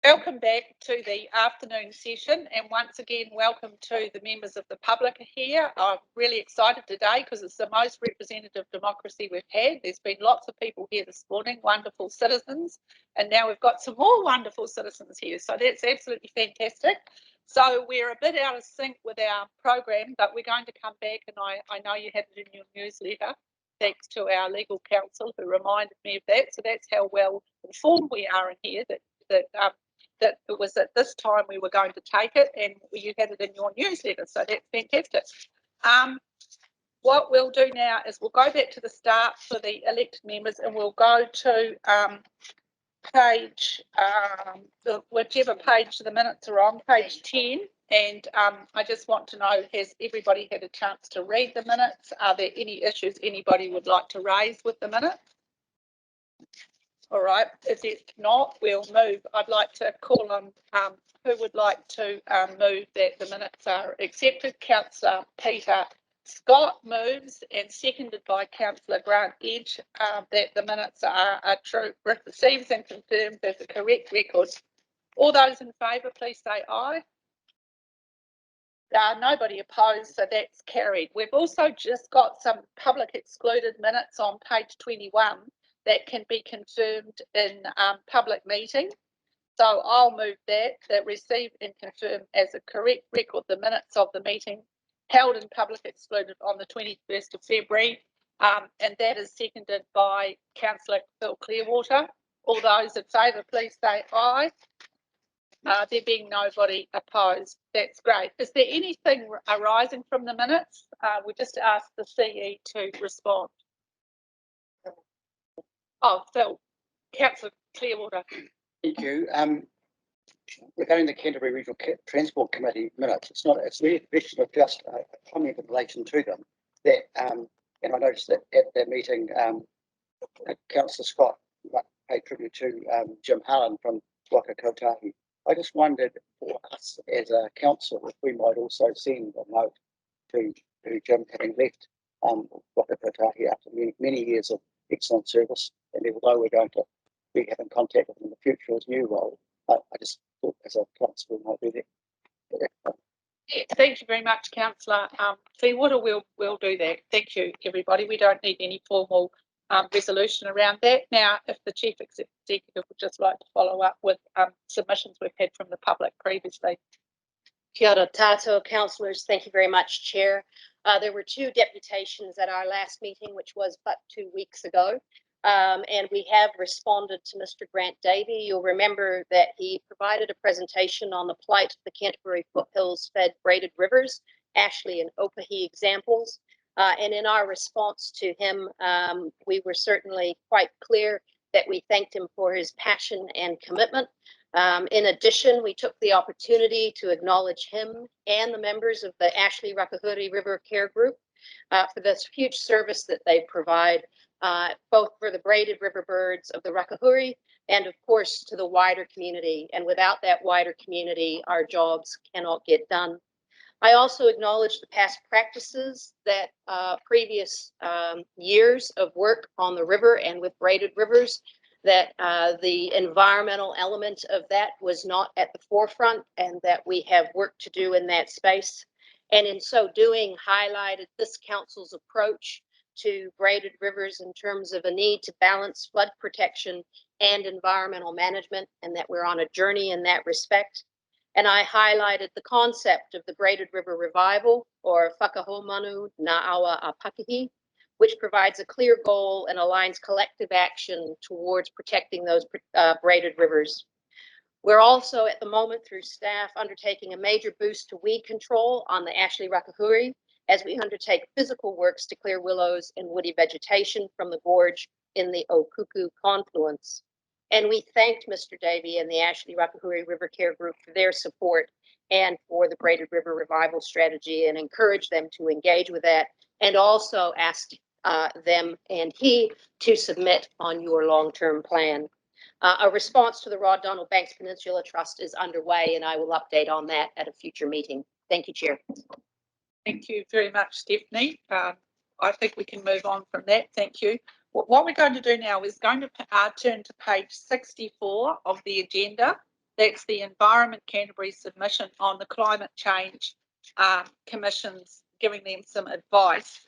Welcome back to the afternoon session, and once again welcome to the members of the public here. I'm really excited today because it's the most representative democracy we've had. There's been lots of people here this morning, wonderful citizens, and now we've got some more wonderful citizens here, so that's absolutely fantastic. So we're a bit out of sync with our program, but we're going to come back, and I know you had it in your newsletter, thanks to our legal counsel who reminded me of that. So that's how well informed we are in here, that it was at this time we were going to take it, and you had it in your newsletter, so that's fantastic. What we'll do now is we'll go back to the start for the elected members, and we'll go to page, whichever page the minutes are on, page 10. And I just want to know, has everybody had a chance to read the minutes? Are there any issues anybody would like to raise with the minutes? All right, if it's not, we'll move. I'd like to call on who would like to move that the minutes are accepted. Councillor Peter Scott moves, and seconded by Councillor Grant Edge, that the minutes are true, receives and confirms as a correct record. All those in favour, please say aye. Nobody opposed, so that's carried. We've also just got some public excluded minutes on page 21 that can be confirmed in public meeting. So I'll move that receive and confirm as a correct record the minutes of the meeting held in public excluded on the 21st of February, and that is seconded by Councillor Phil Clearwater. All those in favour, please say aye. There being nobody opposed, that's great. Is there anything arising from the minutes? We just asked the CE to respond. Oh, Phil, Councillor Clearwater. Thank you. Regarding the Canterbury Regional Transport Committee minutes, it's really a question of just a comment in relation to them. That and I noticed that at that meeting, Councillor Scott paid tribute to Jim Harlan from Waka Kotahi. I just wondered for us as a council if we might also send a note to Jim, having left Waka Kotahi after many years of excellent service, and although we're going to be having contact with him in the future as new role, I just thought as a council we might do that. Thank you very much, Councillor Clearwater. We'll do that. Thank you, everybody. We don't need any formal resolution around that. Now, if the Chief Executive would just like to follow up with submissions we've had from the public previously. Kia ora tātou, councillors. Thank you very much, Chair. There were two deputations at our last meeting, which was but 2 weeks ago, and we have responded to Mr. Grant Davey. You'll remember that he provided a presentation on the plight of the Canterbury foothills fed braided rivers, Ashley and Opahi examples, and in our response to him, we were certainly quite clear that we thanked him for his passion and commitment. In addition, we took the opportunity to acknowledge him and the members of the Ashley Rakahuri River Care Group for this huge service that they provide, both for the braided river birds of the Rakahuri and, of course, to the wider community. And without that wider community, our jobs cannot get done. I also acknowledge the past practices that previous years of work on the river and with braided rivers, that the environmental element of that was not at the forefront, and that we have work to do in that space. And in so doing, highlighted this council's approach to braided rivers in terms of a need to balance flood protection and environmental management, and that we're on a journey in that respect. And I highlighted the concept of the Braided River Revival, or Whakahomanu Na'awa Apakihi, which provides a clear goal and aligns collective action towards protecting those braided rivers. We're also at the moment, through staff, undertaking a major boost to weed control on the Ashley Rakahuri as we undertake physical works to clear willows and woody vegetation from the gorge in the Okuku confluence. And we thanked Mr. Davey and the Ashley Rakahuri River Care Group for their support and for the Braided River Revival strategy, and encouraged them to engage with that, and also asked them and he to submit on your long-term plan. A response to the Rod Donald Banks Peninsula Trust is underway, and I will update on that at a future meeting. Thank you, Chair. Thank you very much, Stephanie. I think we can move on from that. Thank you. What we're going to do now is going to turn to page 64 of the agenda, That's the Environment Canterbury submission on the Climate Change Commission's giving them some advice.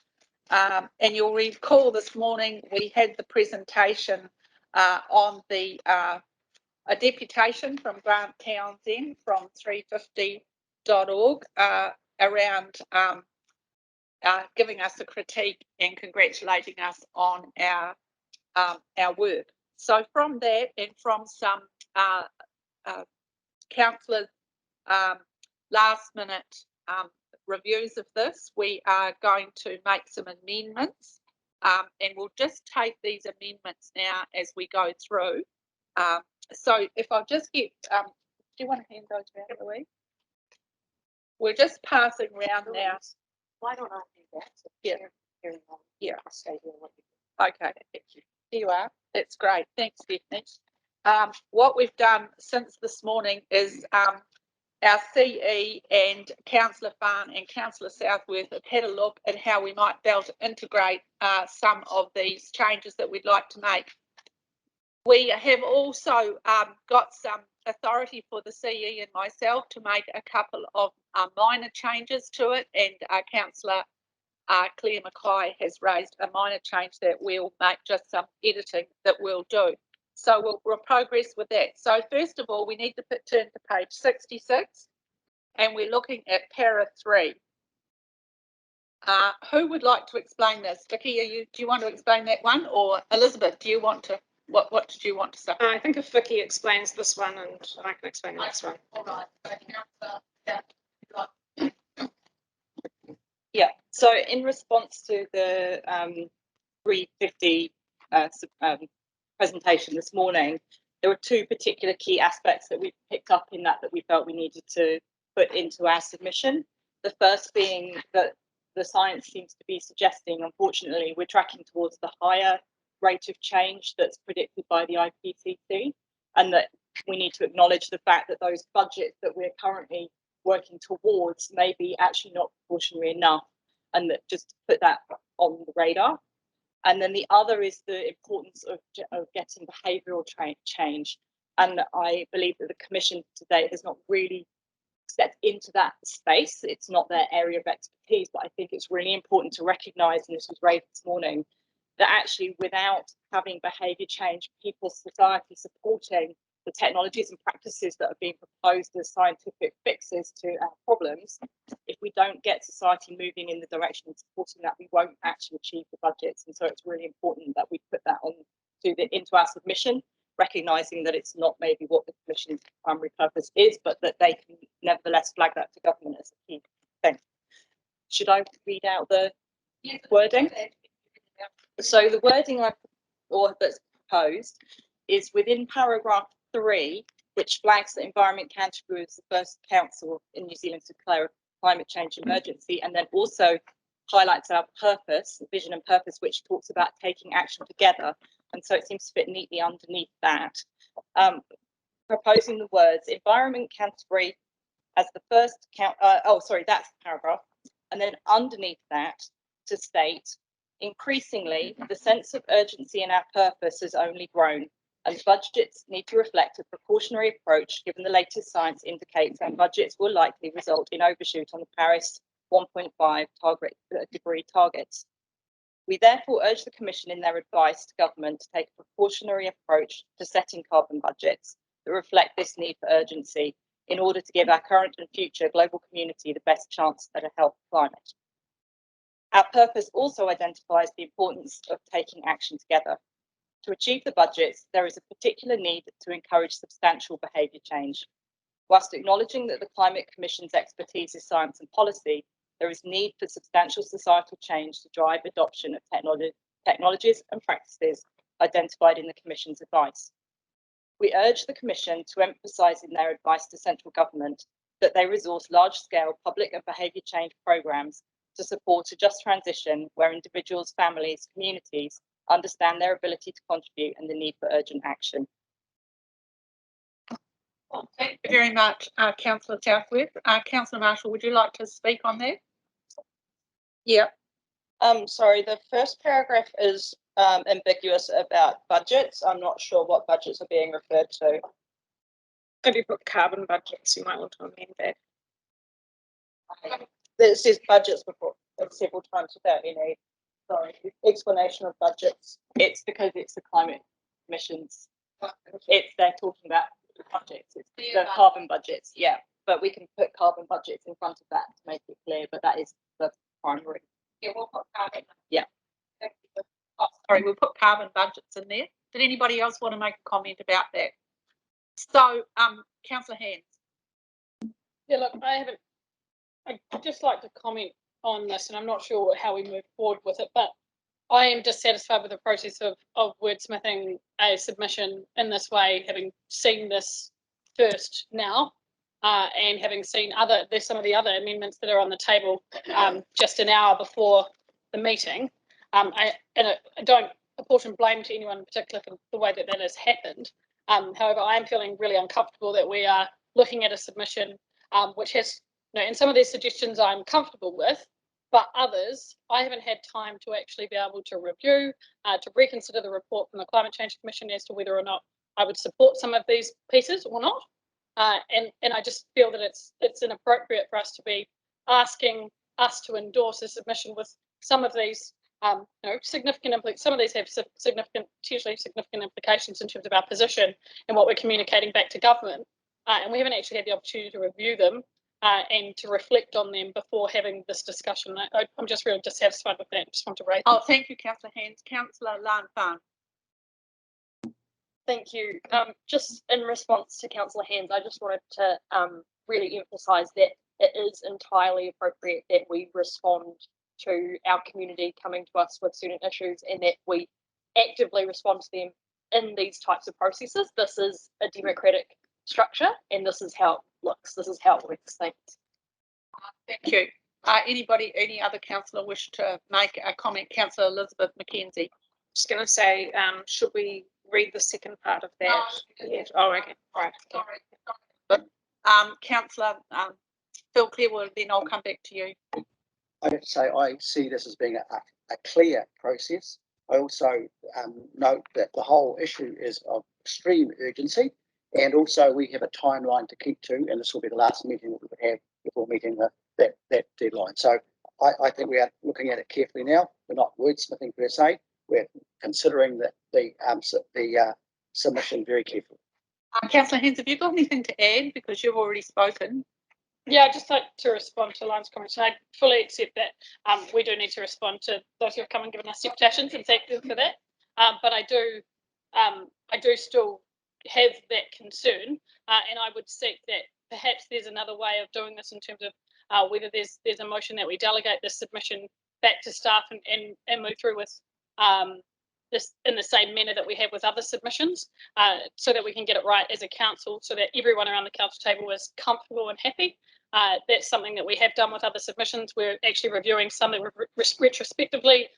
And you'll recall this morning we had the presentation on the a deputation from Grant Townsend from 350.org around giving us a critique and congratulating us on our work. So from that and from some councillors' last minute reviews of this, we are going to make some amendments, and we'll just take these amendments now as we go through. So if I'll just get, do you want to hand those around, Louise? We're just passing around now. Why don't I do that? So Yeah. Yeah. I'll stay here. Okay, thank you. Here you are. That's great. Thanks, Stephanie. What we've done since this morning is our CE and Councillor Farn and Councillor Southworth have had a look at how we might be able to integrate some of these changes that we'd like to make. We have also got some authority for the CE and myself to make a couple of minor changes to it, and Councillor Claire Mackay has raised a minor change that we'll make, just some editing that we'll do. So we'll progress with that. So first of all, we need to turn to page 66, and we're looking at para 3. Who would like to explain this? Vicky, do you want to explain that one, or Elizabeth, do you want to? What did you want to say? I think if Vicky explains this one, and I can explain the next one. All right. Yeah. So in response to the 350 presentation this morning, there were two particular key aspects that we picked up in that we felt we needed to put into our submission. The first being that the science seems to be suggesting, unfortunately, we're tracking towards the higher rate of change that's predicted by the IPCC, and that we need to acknowledge the fact that those budgets that we're currently working towards may be actually not proportionally enough, and that just to put that on the radar. And then the other is the importance of getting behavioural change, and I believe that the Commission today has not really stepped into that space. It's not their area of expertise, but I think it's really important to recognise, and this was raised this morning, that actually without having behaviour change, people, society supporting the technologies and practices that are being proposed as scientific fixes to our problems, if we don't get society moving in the direction of supporting that, we won't actually achieve the budgets. And so it's really important that we put that into our submission, recognising that it's not maybe what the Commission's primary purpose is, but that they can nevertheless flag that to government as a key thing. Should I read out the wording? So the wording that's proposed is within paragraph 3, which flags that Environment Canterbury is the first council in New Zealand to declare a climate change emergency, and then also highlights our purpose, vision and purpose, which talks about taking action together. And so it seems to fit neatly underneath that. Proposing the words Environment Canterbury as the first that's the paragraph. And then underneath that to state, increasingly, the sense of urgency in our purpose has only grown, and budgets need to reflect a precautionary approach given the latest science indicates that budgets will likely result in overshoot on the Paris 1.5 degree targets. We therefore urge the Commission in their advice to government to take a precautionary approach to setting carbon budgets that reflect this need for urgency in order to give our current and future global community the best chance at a healthy climate. Our purpose also identifies the importance of taking action together. To achieve the budgets, there is a particular need to encourage substantial behaviour change. Whilst acknowledging that the Climate Commission's expertise is science and policy, there is need for substantial societal change to drive adoption of technologies and practices identified in the Commission's advice. We urge the Commission to emphasise in their advice to central government that they resource large-scale public and behaviour change programmes to support a just transition where individuals, families, communities understand their ability to contribute and the need for urgent action. Well, thank you very much, Councillor Southworth. Councillor Marshall, would you like to speak on that? Yeah. Sorry, the first paragraph is ambiguous about budgets. I'm not sure what budgets are being referred to. If you put carbon budgets, you might want to amend that. It says budgets before several times without any explanation of budgets. It's because it's the climate emissions. They're talking about the budgets, it's the carbon budgets, yeah. But we can put carbon budgets in front of that to make it clear, but that is the primary. Yeah, we'll put carbon. Yeah. Oh, sorry, we'll put carbon budgets in there. Did anybody else want to make a comment about that? So, Councillor Hands. Yeah, look, I'd just like to comment on this, and I'm not sure how we move forward with it, but I am dissatisfied with the process of wordsmithing a submission in this way, having seen this first now, and having seen there's some of the other amendments that are on the table just an hour before the meeting. I don't apportion blame to anyone in particular for the way that has happened. However, I am feeling really uncomfortable that we are looking at a submission which has, and some of these suggestions I'm comfortable with, but others I haven't had time to actually be able to review, to reconsider the report from the Climate Change Commission as to whether or not I would support some of these pieces or not. And I just feel that it's inappropriate for us to be asking us to endorse a submission with some of these some of these have potentially significant implications in terms of our position and what we're communicating back to government. And we haven't actually had the opportunity to review them and to reflect on them before having this discussion. I'm just really dissatisfied with that. Just want to raise. Oh, thank you, Councillor Hands. Councillor Lan Fan. Thank you. Just in response to Councillor Hands, I just wanted to really emphasise that it is entirely appropriate that we respond to our community coming to us with certain issues and that we actively respond to them in these types of processes. This is a democratic structure and this is how it looks. This is how it works. Thanks. Thank you. Any other councillor wish to make a comment? Councillor Elizabeth McKenzie. Just going to say, should we read the second part of that? Yes. Oh, okay. All right. Sorry. Councillor Phil Clearwood, then I'll come back to you. I have to say I see this as being a clear process. I also note that the whole issue is of extreme urgency, and also we have a timeline to keep to, and this will be the last meeting that we would have before meeting that deadline. So I think we are looking at it carefully now. We're not wordsmithing per se. We're considering the submission very carefully. Councillor Hands, have you got anything to add? Because you've already spoken. Yeah, I'd just like to respond to Lion's comments. And I fully accept that we do need to respond to those who have come and given us deputations, and thank them for that. But I do still have that concern, and I would seek that perhaps there's another way of doing this in terms of whether there's a motion that we delegate this submission back to staff and move through with this in the same manner that we have with other submissions, so that we can get it right as a council, so that everyone around the council table is comfortable and happy. That's something that we have done with other submissions. We're actually reviewing some that retrospectively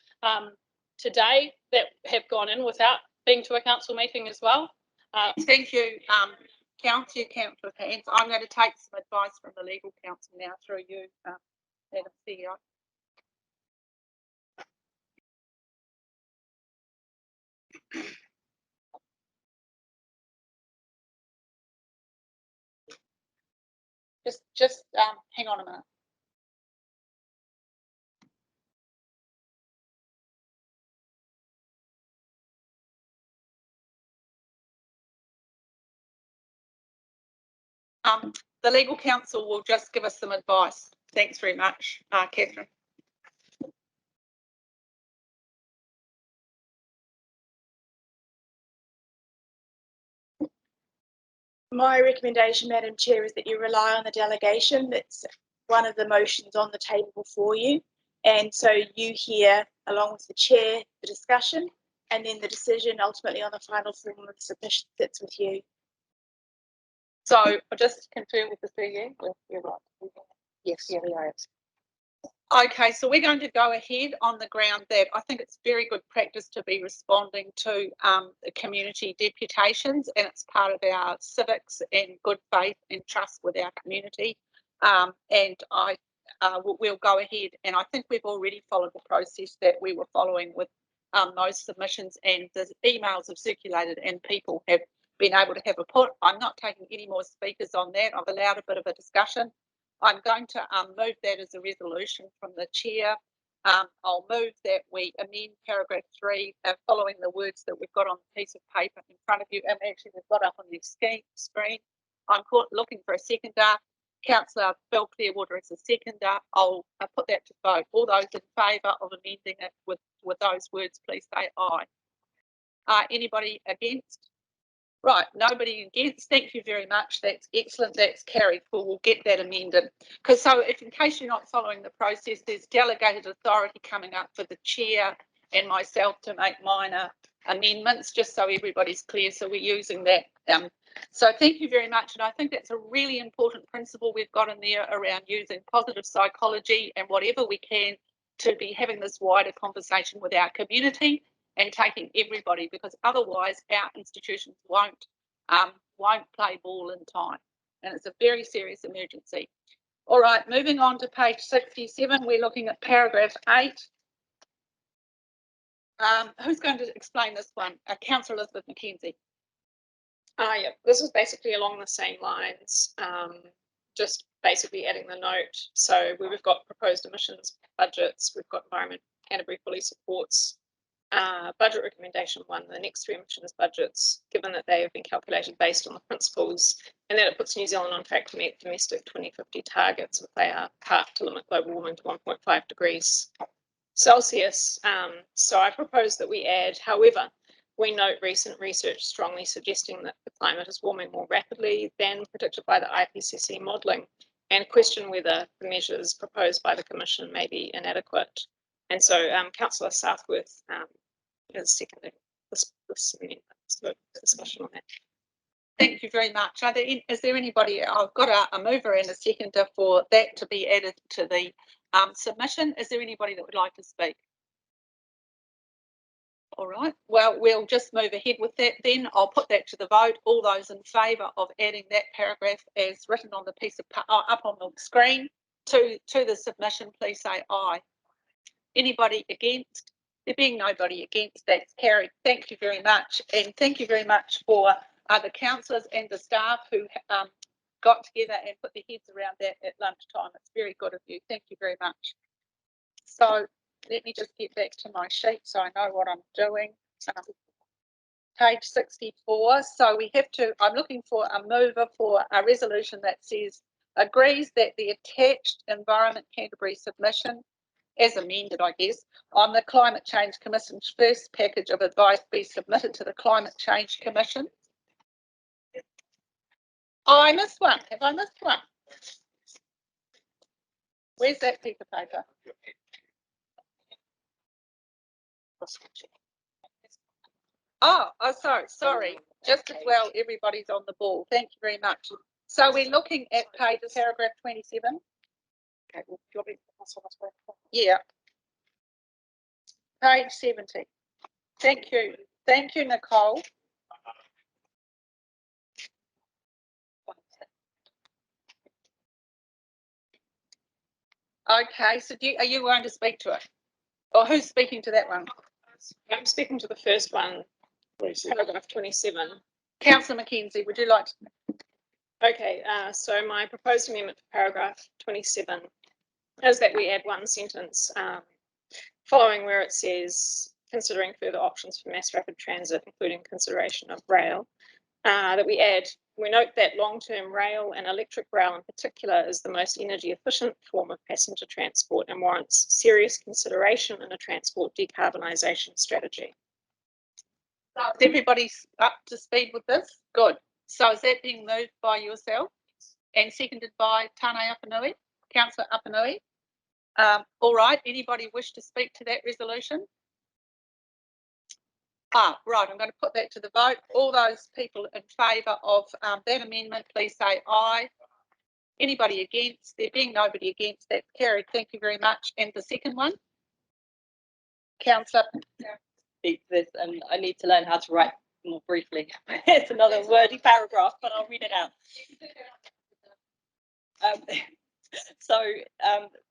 today that have gone in without being to a council meeting as well. Thank you, Councillor Hands. I'm going to take some advice from the Legal Counsel now through you, Madam CEO. Just hang on a minute. The Legal Counsel will just give us some advice. Thanks very much, Catherine. My recommendation, Madam Chair, is that you rely on the delegation. That's one of the motions on the table before you. And so you hear, along with the chair, the discussion, and then the decision ultimately on the final form of the submission sits with you. So I'll just confirm with the CEO. You're right. Yes. Yeah, we are. Okay, so we're going to go ahead on the ground that I think it's very good practice to be responding to the community deputations, and it's part of our civics and good faith and trust with our community. And we'll go ahead, and I think we've already followed the process that we were following with those submissions, and the emails have circulated and people have been able to have a put. I'm not taking any more speakers on that. I've allowed a bit of a discussion. I'm going to move that as a resolution from the chair. I'll move that we amend paragraph 3 following the words that we've got on the piece of paper in front of you, and actually we've got up on the screen. I'm looking for a seconder. Councillor Bill Clearwater is a seconder. I'll put that to vote. All those in favour of amending it with those words, please say aye. Anybody against? Right, nobody against. Thank you very much. That's excellent. That's carried. We'll get that amended. Because so, if in case you're not following the process, there's delegated authority coming up for the chair and myself to make minor amendments, just so everybody's clear. So we're using that. So thank you very much. And I think that's a really important principle we've got in there around using positive psychology and whatever we can to be having this wider conversation with our community and taking everybody, because otherwise our institutions won't play ball in time, and it's a very serious emergency. All right, moving on to page 67, we're looking at paragraph 8. Who's going to explain this one? Councillor Elizabeth McKenzie. Yeah, this is basically along the same lines, just basically adding the note. So we've got proposed emissions budgets, we've got Environment Canterbury fully supports budget recommendation 1, the next 3 emissions budgets, given that they have been calculated based on the principles, and that it puts New Zealand on track to meet domestic 2050 targets if they are part to limit global warming to 1.5 degrees Celsius. So I propose that we add, however, we note recent research strongly suggesting that the climate is warming more rapidly than predicted by the IPCC modelling, and question whether the measures proposed by the Commission may be inadequate. And so Councillor Southworth is seconding this amendment. So discussion on that. Thank you very much. Is there anybody? I've got a mover and a seconder for that to be added to the submission. Is there anybody that would like to speak? All right, well, we'll just move ahead with that then. I'll put that to the vote. All those in favour of adding that paragraph as written on the piece of up on the screen to the submission, please say aye. Anybody against? There being nobody against, that's carried. Thank you very much, and thank you very much for the councillors and the staff who got together and put their heads around that at lunchtime. It's very good of you. Thank you very much. So let me just get back to my sheet so I know what I'm doing. Page 64. So we have to, I'm looking for a mover for a resolution that says agrees that the attached Environment Canterbury submission, as amended, I guess, on the Climate Change Commission's first package of advice be submitted to the Climate Change Commission. Oh, I missed one. Have I missed one? Where's that piece of paper? Oh, sorry. Just as well, everybody's on the ball. Thank you very much. So we're looking at paragraph 27. Okay, well, do you want me to yeah. Page 70. Thank you. Thank you, Nicole. Okay, so are you going to speak to it? Or who's speaking to that one? I'm speaking to the first one, paragraph 27. Councillor McKenzie, would you like to? Okay, so my proposed amendment to paragraph 27 is that we add one sentence following where it says, considering further options for mass rapid transit, including consideration of rail, that we note that long-term rail and electric rail in particular is the most energy efficient form of passenger transport and warrants serious consideration in a transport decarbonisation strategy. So is everybody up to speed with this? Good. So is that being moved by yourself and seconded by Tane Apanui, Councillor Apanui? All right, anybody wish to speak to that resolution? Right, I'm going to put that to the vote. All those people in favour of that amendment, please say aye. Anybody against? There being nobody against, that's carried. Thank you very much. And the second one? Councillor. Speak to this, and I need to learn how to write more briefly. It's another wordy paragraph, but I'll read it out.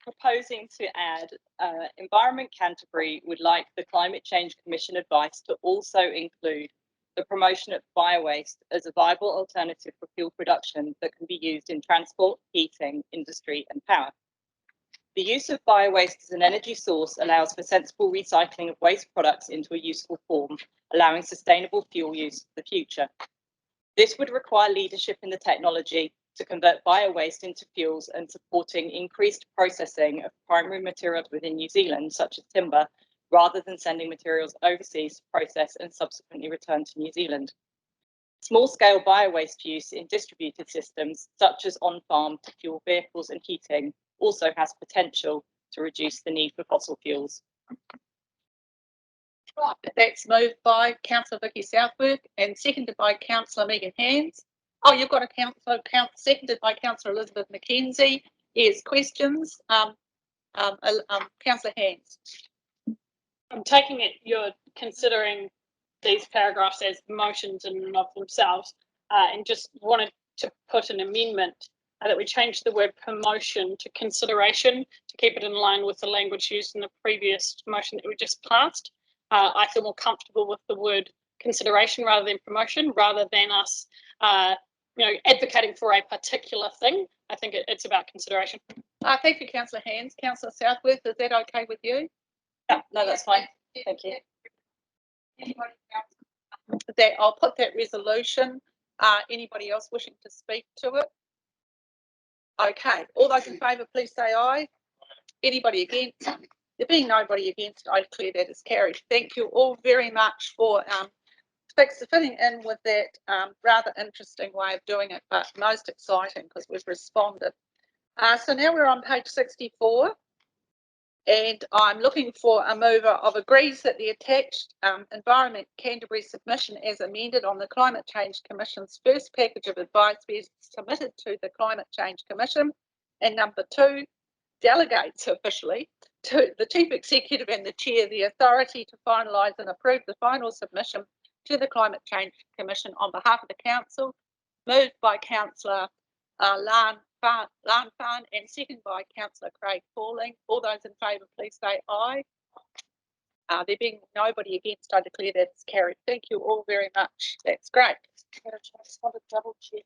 Proposing to add Environment Canterbury would like the Climate Change Commission advice to also include the promotion of biowaste as a viable alternative for fuel production that can be used in transport, heating, industry and power. The use of biowaste as an energy source allows for sensible recycling of waste products into a useful form, allowing sustainable fuel use for the future. This would require leadership in the technology to convert biowaste into fuels and supporting increased processing of primary materials within New Zealand, such as timber, rather than sending materials overseas to process and subsequently return to New Zealand. Small-scale biowaste use in distributed systems, such as on-farm to fuel vehicles and heating, also has potential to reduce the need for fossil fuels. Right, that's moved by Councillor Vicky Southworth and seconded by Councillor Megan Hands. Oh, you've got a seconded by Councillor Elizabeth McKenzie. Yes, questions? Councillor Hands. I'm taking it you're considering these paragraphs as motions in and of themselves, and just wanted to put an amendment that we change the word promotion to consideration to keep it in line with the language used in the previous motion that we just passed. I feel more comfortable with the word consideration rather than promotion, rather than us advocating for a particular thing. I think it's about consideration. Thank you, Councillor Hands. Councillor Southworth, is that okay with you? Yeah, no, that's fine. Thank you. Anybody else? I'll put that resolution. Anybody else wishing to speak to it? Okay, all those in favour, please say aye. Anybody against? There being nobody against, I declare that as carried. Thank you all very much for fitting in with that rather interesting way of doing it, but most exciting because we've responded. So now we're on page 64, and I'm looking for a mover of agrees that the attached Environment Canterbury submission as amended on the Climate Change Commission's first package of advice be submitted to the Climate Change Commission, and number 2, delegates officially to the Chief Executive and the Chair the authority to finalise and approve the final submission to the Climate Change Commission on behalf of the Council, moved by Councillor Lan Fan and seconded by Councillor Craig Pauling. All those in favour, please say aye. There being nobody against, I declare that's carried. Thank you all very much. That's great. I just want to double check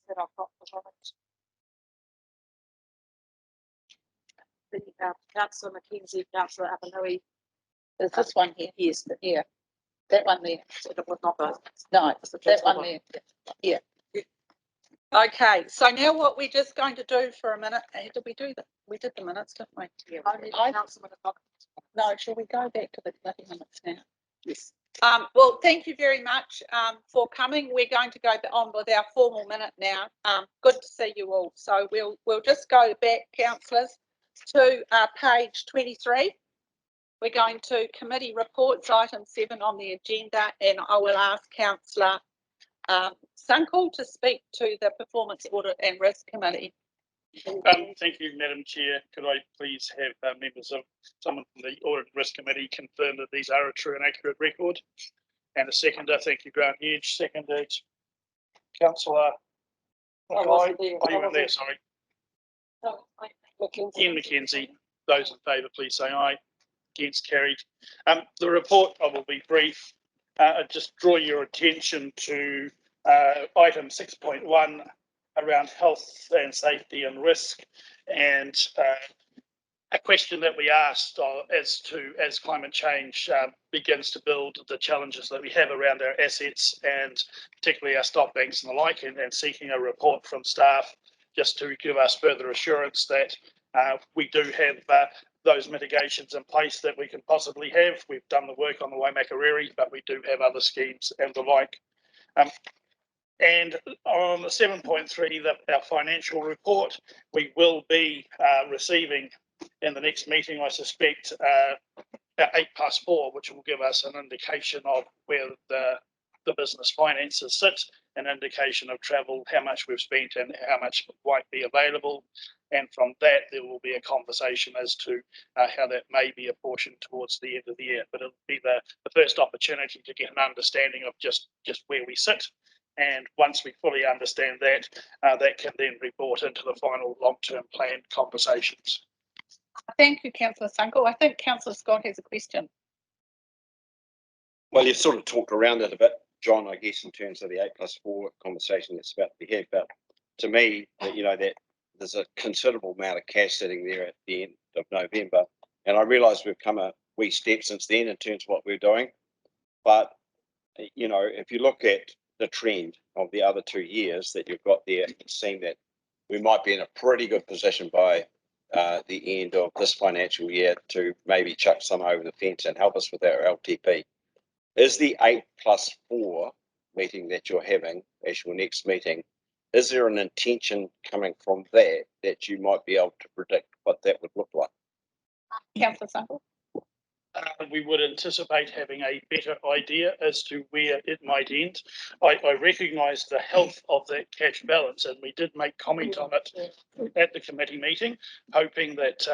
that I've got the right. Councillor McKenzie, Councillor Apanui. There's this one here. Yes, here. That one there. So it was not those. No, that one there. Yeah. Okay, so now what we're just going to do for a minute, did we do that? We did the minutes, didn't we? Yeah, no, shall we go back to the committee minutes now? Yes. Well, thank you very much for coming. We're going to go on with our formal minute now. Good to see you all. So we'll just go back, councillors, to page 23. We're going to committee reports, item 7 on the agenda, and I will ask Councillor Sunkel to speak to the Performance Audit and Risk Committee. Thank you, Madam Chair. Could I please have members of someone from the Audit and Risk Committee confirm that these are a true and accurate record? And a seconder, thank you, Grant Hedge. Seconded, Councillor Mackay. Oh, you were there, sorry. Ian McKenzie. Those in favour, please say aye. Against, carried. The report, I will be brief. Just draw your attention to item 6.1 around health and safety and risk, and a question that we asked as climate change begins to build the challenges that we have around our assets and particularly our stock banks and the like, and seeking a report from staff just to give us further assurance that we do have those mitigations in place that we can possibly have. We've done the work on the Waimakariri, but we do have other schemes and the like. And on the 7.3, our financial report, we will be receiving in the next meeting, I suspect, about 8+4, which will give us an indication of where the business finances sit, an indication of travel, how much we've spent and how much might be available. And from that, there will be a conversation as to how that may be apportioned towards the end of the year. But it'll be the first opportunity to get an understanding of just where we sit. And once we fully understand that, that can then be brought into the final long-term plan conversations. Thank you, Councillor Sunkel. I think Councillor Scott has a question. Well, you've sort of talked around it a bit. John, I guess, in terms of the 8+4 conversation that's about to be had, but to me, that there's a considerable amount of cash sitting there at the end of November, and I realise we've come a wee step since then in terms of what we're doing, but if you look at the trend of the other 2 years that you've got there, it seems that we might be in a pretty good position by the end of this financial year to maybe chuck some over the fence and help us with our LTP. Is the 8+4 meeting that you're having as your next meeting, is there an intention coming from that you might be able to predict what that would look like? Councillor Sunkel. We would anticipate having a better idea as to where it might end. I recognise the health of that cash balance, and we did make comment on it at the committee meeting, hoping that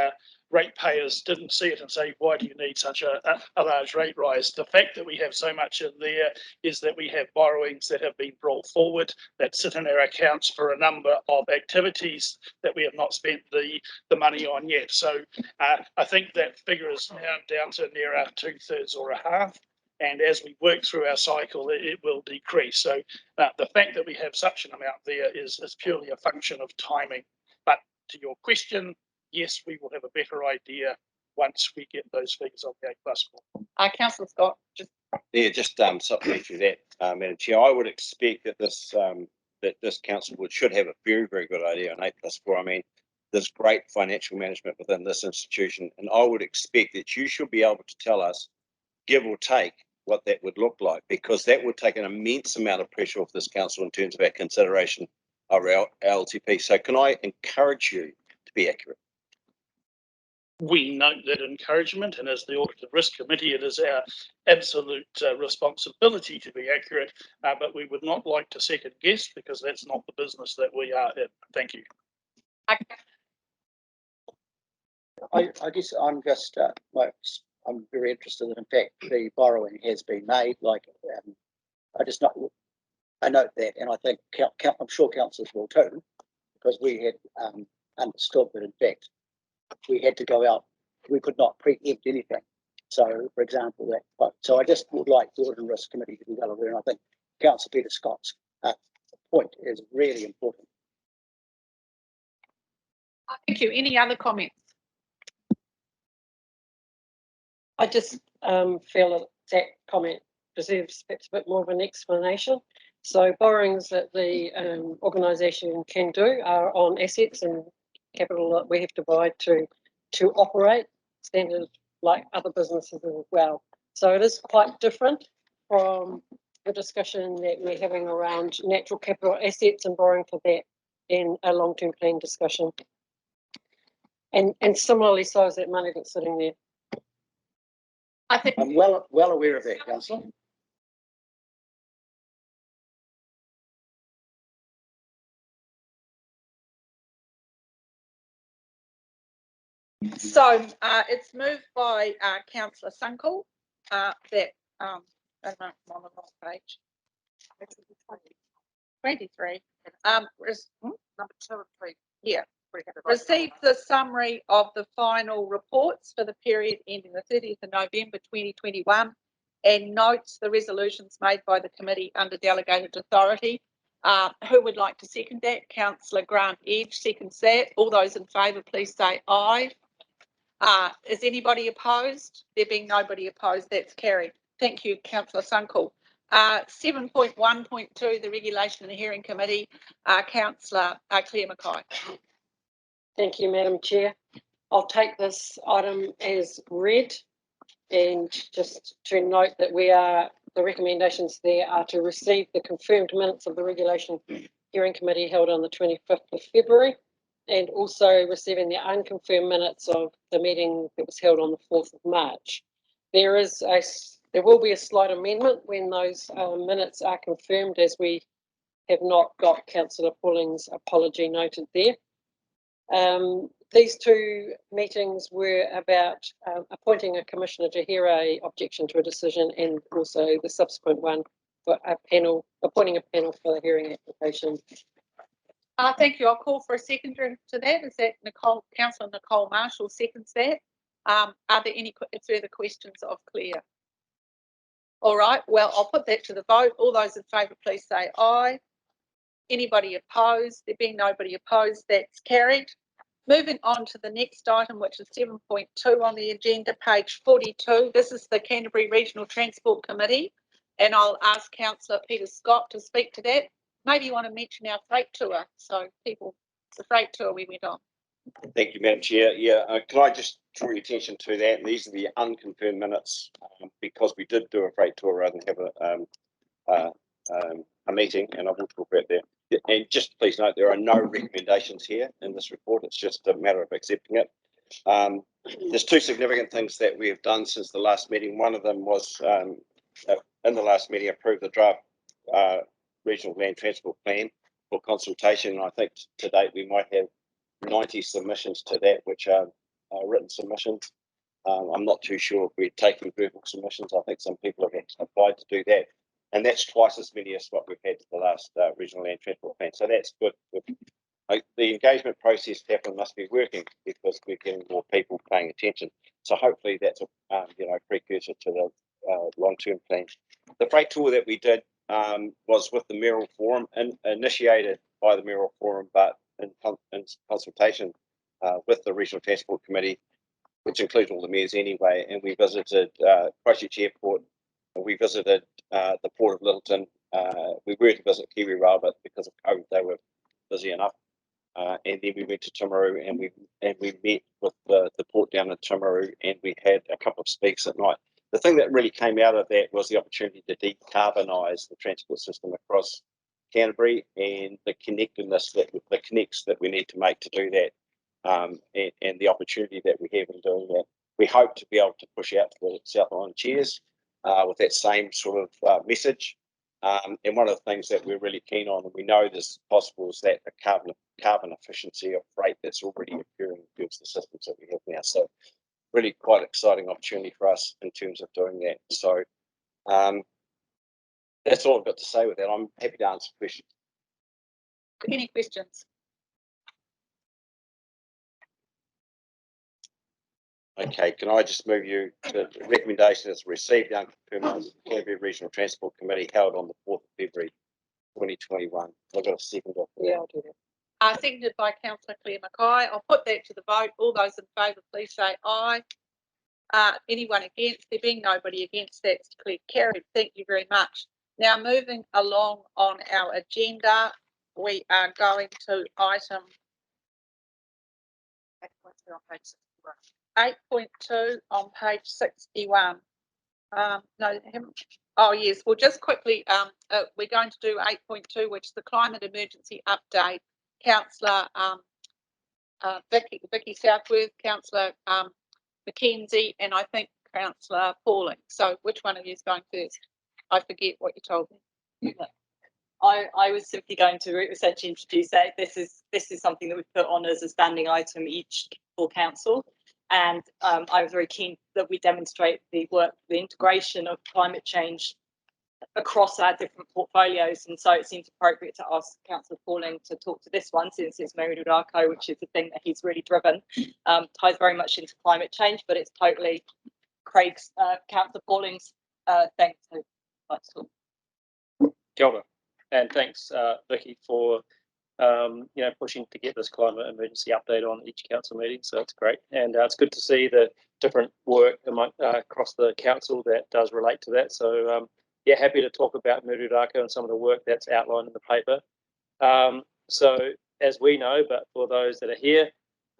ratepayers didn't see it and say, why do you need such a large rate rise? The fact that we have so much in there is that we have borrowings that have been brought forward that sit in our accounts for a number of activities that we have not spent the money on yet. So I think that figure is now down to near 2/3 or a half. And as we work through our cycle, it will decrease. So the fact that we have such an amount there is purely a function of timing. But to your question, yes, we will have a better idea once we get those figures on the 8+4. Councillor Scott. Just supplementary that, Madam Chair, I would expect that this council should have a very, very good idea on 8+4. I mean, there's great financial management within this institution, and I would expect that you should be able to tell us, give or take, what that would look like, because that would take an immense amount of pressure off this council in terms of our consideration of our LTP. So can I encourage you to be accurate? We note that encouragement, and as the Audit and Risk Committee, it is our absolute responsibility to be accurate, but we would not like to second guess, because that's not the business that we are in. Thank you. I guess I'm just, I'm very interested in fact, the borrowing has been made, I note that, and I think, I'm sure councillors will too, because we had understood that in fact, we had to go out, we could not preempt anything. So, for example, so I just would like the Audit and Risk Committee to be well aware, and I think Councillor Peter Scott's point is really important. Thank you. Any other comments? I just feel that comment deserves perhaps a bit more of an explanation. So borrowings that the organisation can do are on assets and capital that we have to provide to operate, standard like other businesses as well. So it is quite different from the discussion that we're having around natural capital assets and borrowing for that in a long-term plan discussion. And similarly, so is that money that's sitting there. I think I'm well aware of that, Councillor. so. It's moved by Councillor Sunkel that I don't know, I'm on the wrong page. 23. Number 2 and 3. Yeah. Received the summary of the final reports for the period ending the 30th of November 2021 and notes the resolutions made by the committee under delegated authority. Who would like to second that? Councillor Grant Edge seconds that. All those in favour, please say aye. Is anybody opposed? There being nobody opposed, that's carried. Thank you, Councillor Sunkel. 7.1.2, the Regulation and Hearing Committee, Councillor Claire Mackay. Thank you, Madam Chair. I'll take this item as read, and just to note that the recommendations there are to receive the confirmed minutes of the Regulation Hearing Committee held on the 25th of February, and also receiving the unconfirmed minutes of the meeting that was held on the 4th of March. There will be a slight amendment when those minutes are confirmed, as we have not got Councillor Pulling's apology noted there. These two meetings were about appointing a commissioner to hear a objection to a decision, and also the subsequent one for appointing a panel for the hearing application. Thank you. I'll call for a seconder to that. Is that Councillor Nicole Marshall seconds that? Are there any further questions of Claire? All right, well, I'll put that to the vote. All those in favour, please say aye. Anybody opposed? There being nobody opposed, that's carried. Moving on to the next item, which is 7.2 on the agenda, page 42. This is the Canterbury Regional Transport Committee, and I'll ask Councillor Peter Scott to speak to that. Maybe you want to mention our freight tour. So people, it's a freight tour we went on. Thank you, Madam Chair. Yeah, can I just draw your attention to that? And these are the unconfirmed minutes because we did do a freight tour rather than have a meeting, and I will talk about that. And just please note, there are no recommendations here in this report. It's just a matter of accepting it. There's two significant things that we have done since the last meeting. One of them was in the last meeting approved the draft regional land transport plan for consultation. And I think to date we might have 90 submissions to that, which are written submissions. I'm not too sure if we're taking verbal submissions. I think some people have applied to do that. And that's twice as many as what we've had to the last regional land transport plan. So that's good. The engagement process happened must be working because we're getting more people paying attention. So hopefully that's a precursor to the long-term plan. The freight tour that we did was with the Mayoral Forum and initiated by the Mayoral Forum, but in consultation with the Regional Transport Committee, which includes all the mayors anyway. And we visited Christchurch Airport. We visited the Port of Littleton. We were to visit Kiwi Rail, but because of COVID, they were busy enough. And then we went to Timaru, and we met with the port down in Timaru, and we had a couple of speaks at night. The thing that really came out of that was the opportunity to decarbonise the transport system across Canterbury and the connectedness the connects that we need to make to do that, and the opportunity that we have in doing that. We hope to be able to push out to the South Island chairs with that same sort of message. And one of the things that we're really keen on, and we know this is possible, is that the carbon efficiency of freight that's already occurring in the systems that we have now. So really quite exciting opportunity for us in terms of doing that. So that's all I've got to say with that. I'm happy to answer questions. Any questions? Okay, can I just move you to the recommendation that's received the unconfirmed Canterbury Regional Transport Committee held on the 4th of February 2021. I've got a second. Yeah, I'll do that. Seconded by Councillor Claire Mackay. I'll put that to the vote. All those in favour, please say aye. Anyone against? There being nobody against, that's declared carried. Thank you very much. Now moving along on our agenda, we are going to item 8.2 on page 61. Oh yes, well just quickly, we're going to do 8.2, which is the climate emergency update. Councillor Vicky Southworth, Councillor Mackenzie, and I think Councillor Pauling. So which one of you is going first? I forget what you told me. I was simply going to essentially introduce that this is something that we put on as a standing item each full council, and I was very keen that we demonstrate the integration of climate change across our different portfolios, and so it seems appropriate to ask Councillor Pauling to talk to this one, since it's Merururako, which is the thing that he's really driven, ties very much into climate change, but it's totally Craig's, Councillor Pauling's thing. So, Kia ora. And thanks, Vicky, for pushing to get this climate emergency update on each council meeting. So it's great, and it's good to see the different work across the council that does relate to that. So yeah, happy to talk about Merururako and some of the work that's outlined in the paper. So as we know, but for those that are here,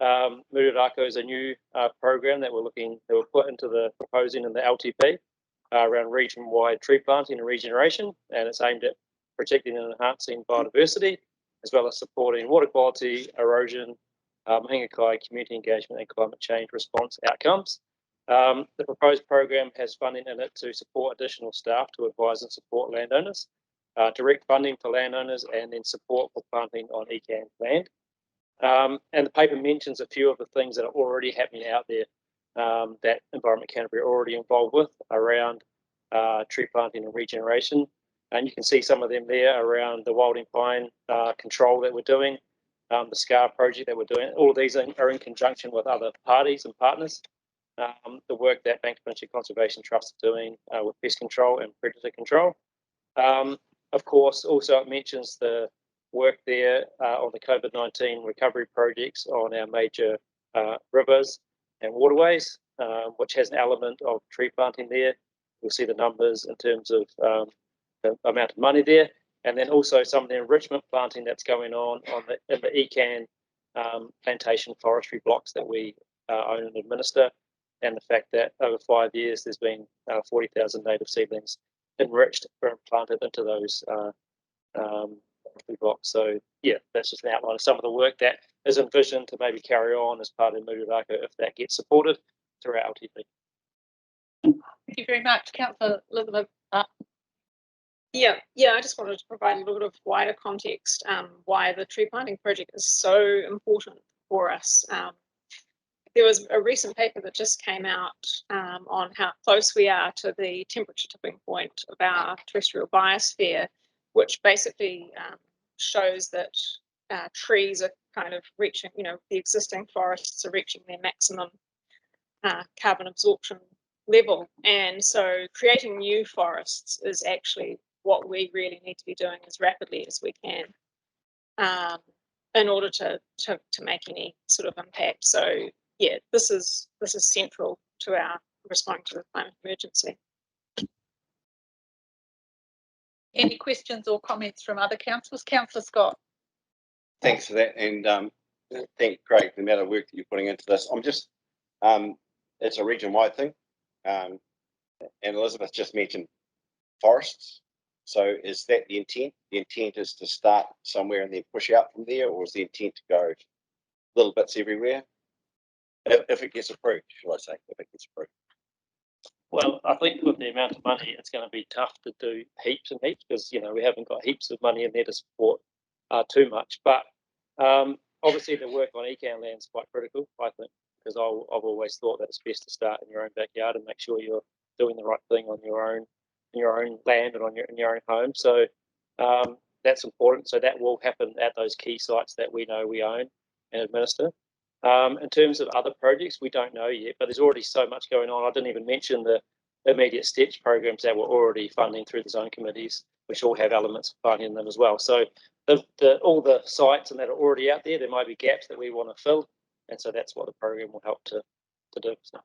Merururako is a new program that we're put into the proposing in the LTP around region-wide tree planting and regeneration, and it's aimed at protecting and enhancing biodiversity, as well as supporting water quality, erosion, mahinga community engagement and climate change response outcomes. The proposed program has funding in it to support additional staff to advise and support landowners, direct funding for landowners, and then support for planting on ECAN land. And the paper mentions a few of the things that are already happening out there that Environment Canterbury are already involved with around tree planting and regeneration. And you can see some of them there around the wilding pine control that we're doing, the SCAR project that we're doing. All of these are in conjunction with other parties and partners. the work that Bank Conservation Trust are doing with pest control and predator control. Of course, also it mentions the work there on the COVID-19 recovery projects on our major rivers and waterways, which has an element of tree planting there. You'll see the numbers in terms of the amount of money there, and then also some of the enrichment planting that's going on in the ECAN plantation forestry blocks that we own and administer, and the fact that over 5 years there's been 40,000 native seedlings enriched and planted into those blocks. So yeah, that's just an outline of some of the work that is envisioned to maybe carry on as part of Muriraka if that gets supported through our LTP. Thank you very much, Councillor Elizabeth. Yeah, I just wanted to provide a little bit of wider context why the tree planting project is so important for us. There was a recent paper that just came out on how close we are to the temperature tipping point of our terrestrial biosphere, which basically shows that trees are kind of reaching, the existing forests are reaching their maximum carbon absorption level. And so creating new forests is actually what we really need to be doing as rapidly as we can in order to make any sort of impact. So yeah, this is central to our responding to the climate emergency. Any questions or comments from other councillors? Councillor Scott. Thanks for that, and thank Craig for the amount of work that you're putting into this. I'm just, it's a region-wide thing, and Elizabeth just mentioned forests. So is that the intent? The intent is to start somewhere and then push out from there, or is the intent to go little bits everywhere? If it gets approved, shall I say, if it gets approved. Well, I think with the amount of money, it's going to be tough to do heaps and heaps because, we haven't got heaps of money in there to support too much. But obviously the work on ECAN land is quite critical, I think, because I've always thought that it's best to start in your own backyard and make sure you're doing the right thing on your own land and in your own home. So that's important. So that will happen at those key sites that we know we own and administer. In terms of other projects, we don't know yet, but there's already so much going on. I didn't even mention the immediate steps programs that we're already funding through the zone committees, which all have elements of funding in them as well. So all the sites and that are already out there, there might be gaps that we want to fill, and so that's what the program will help to do. So.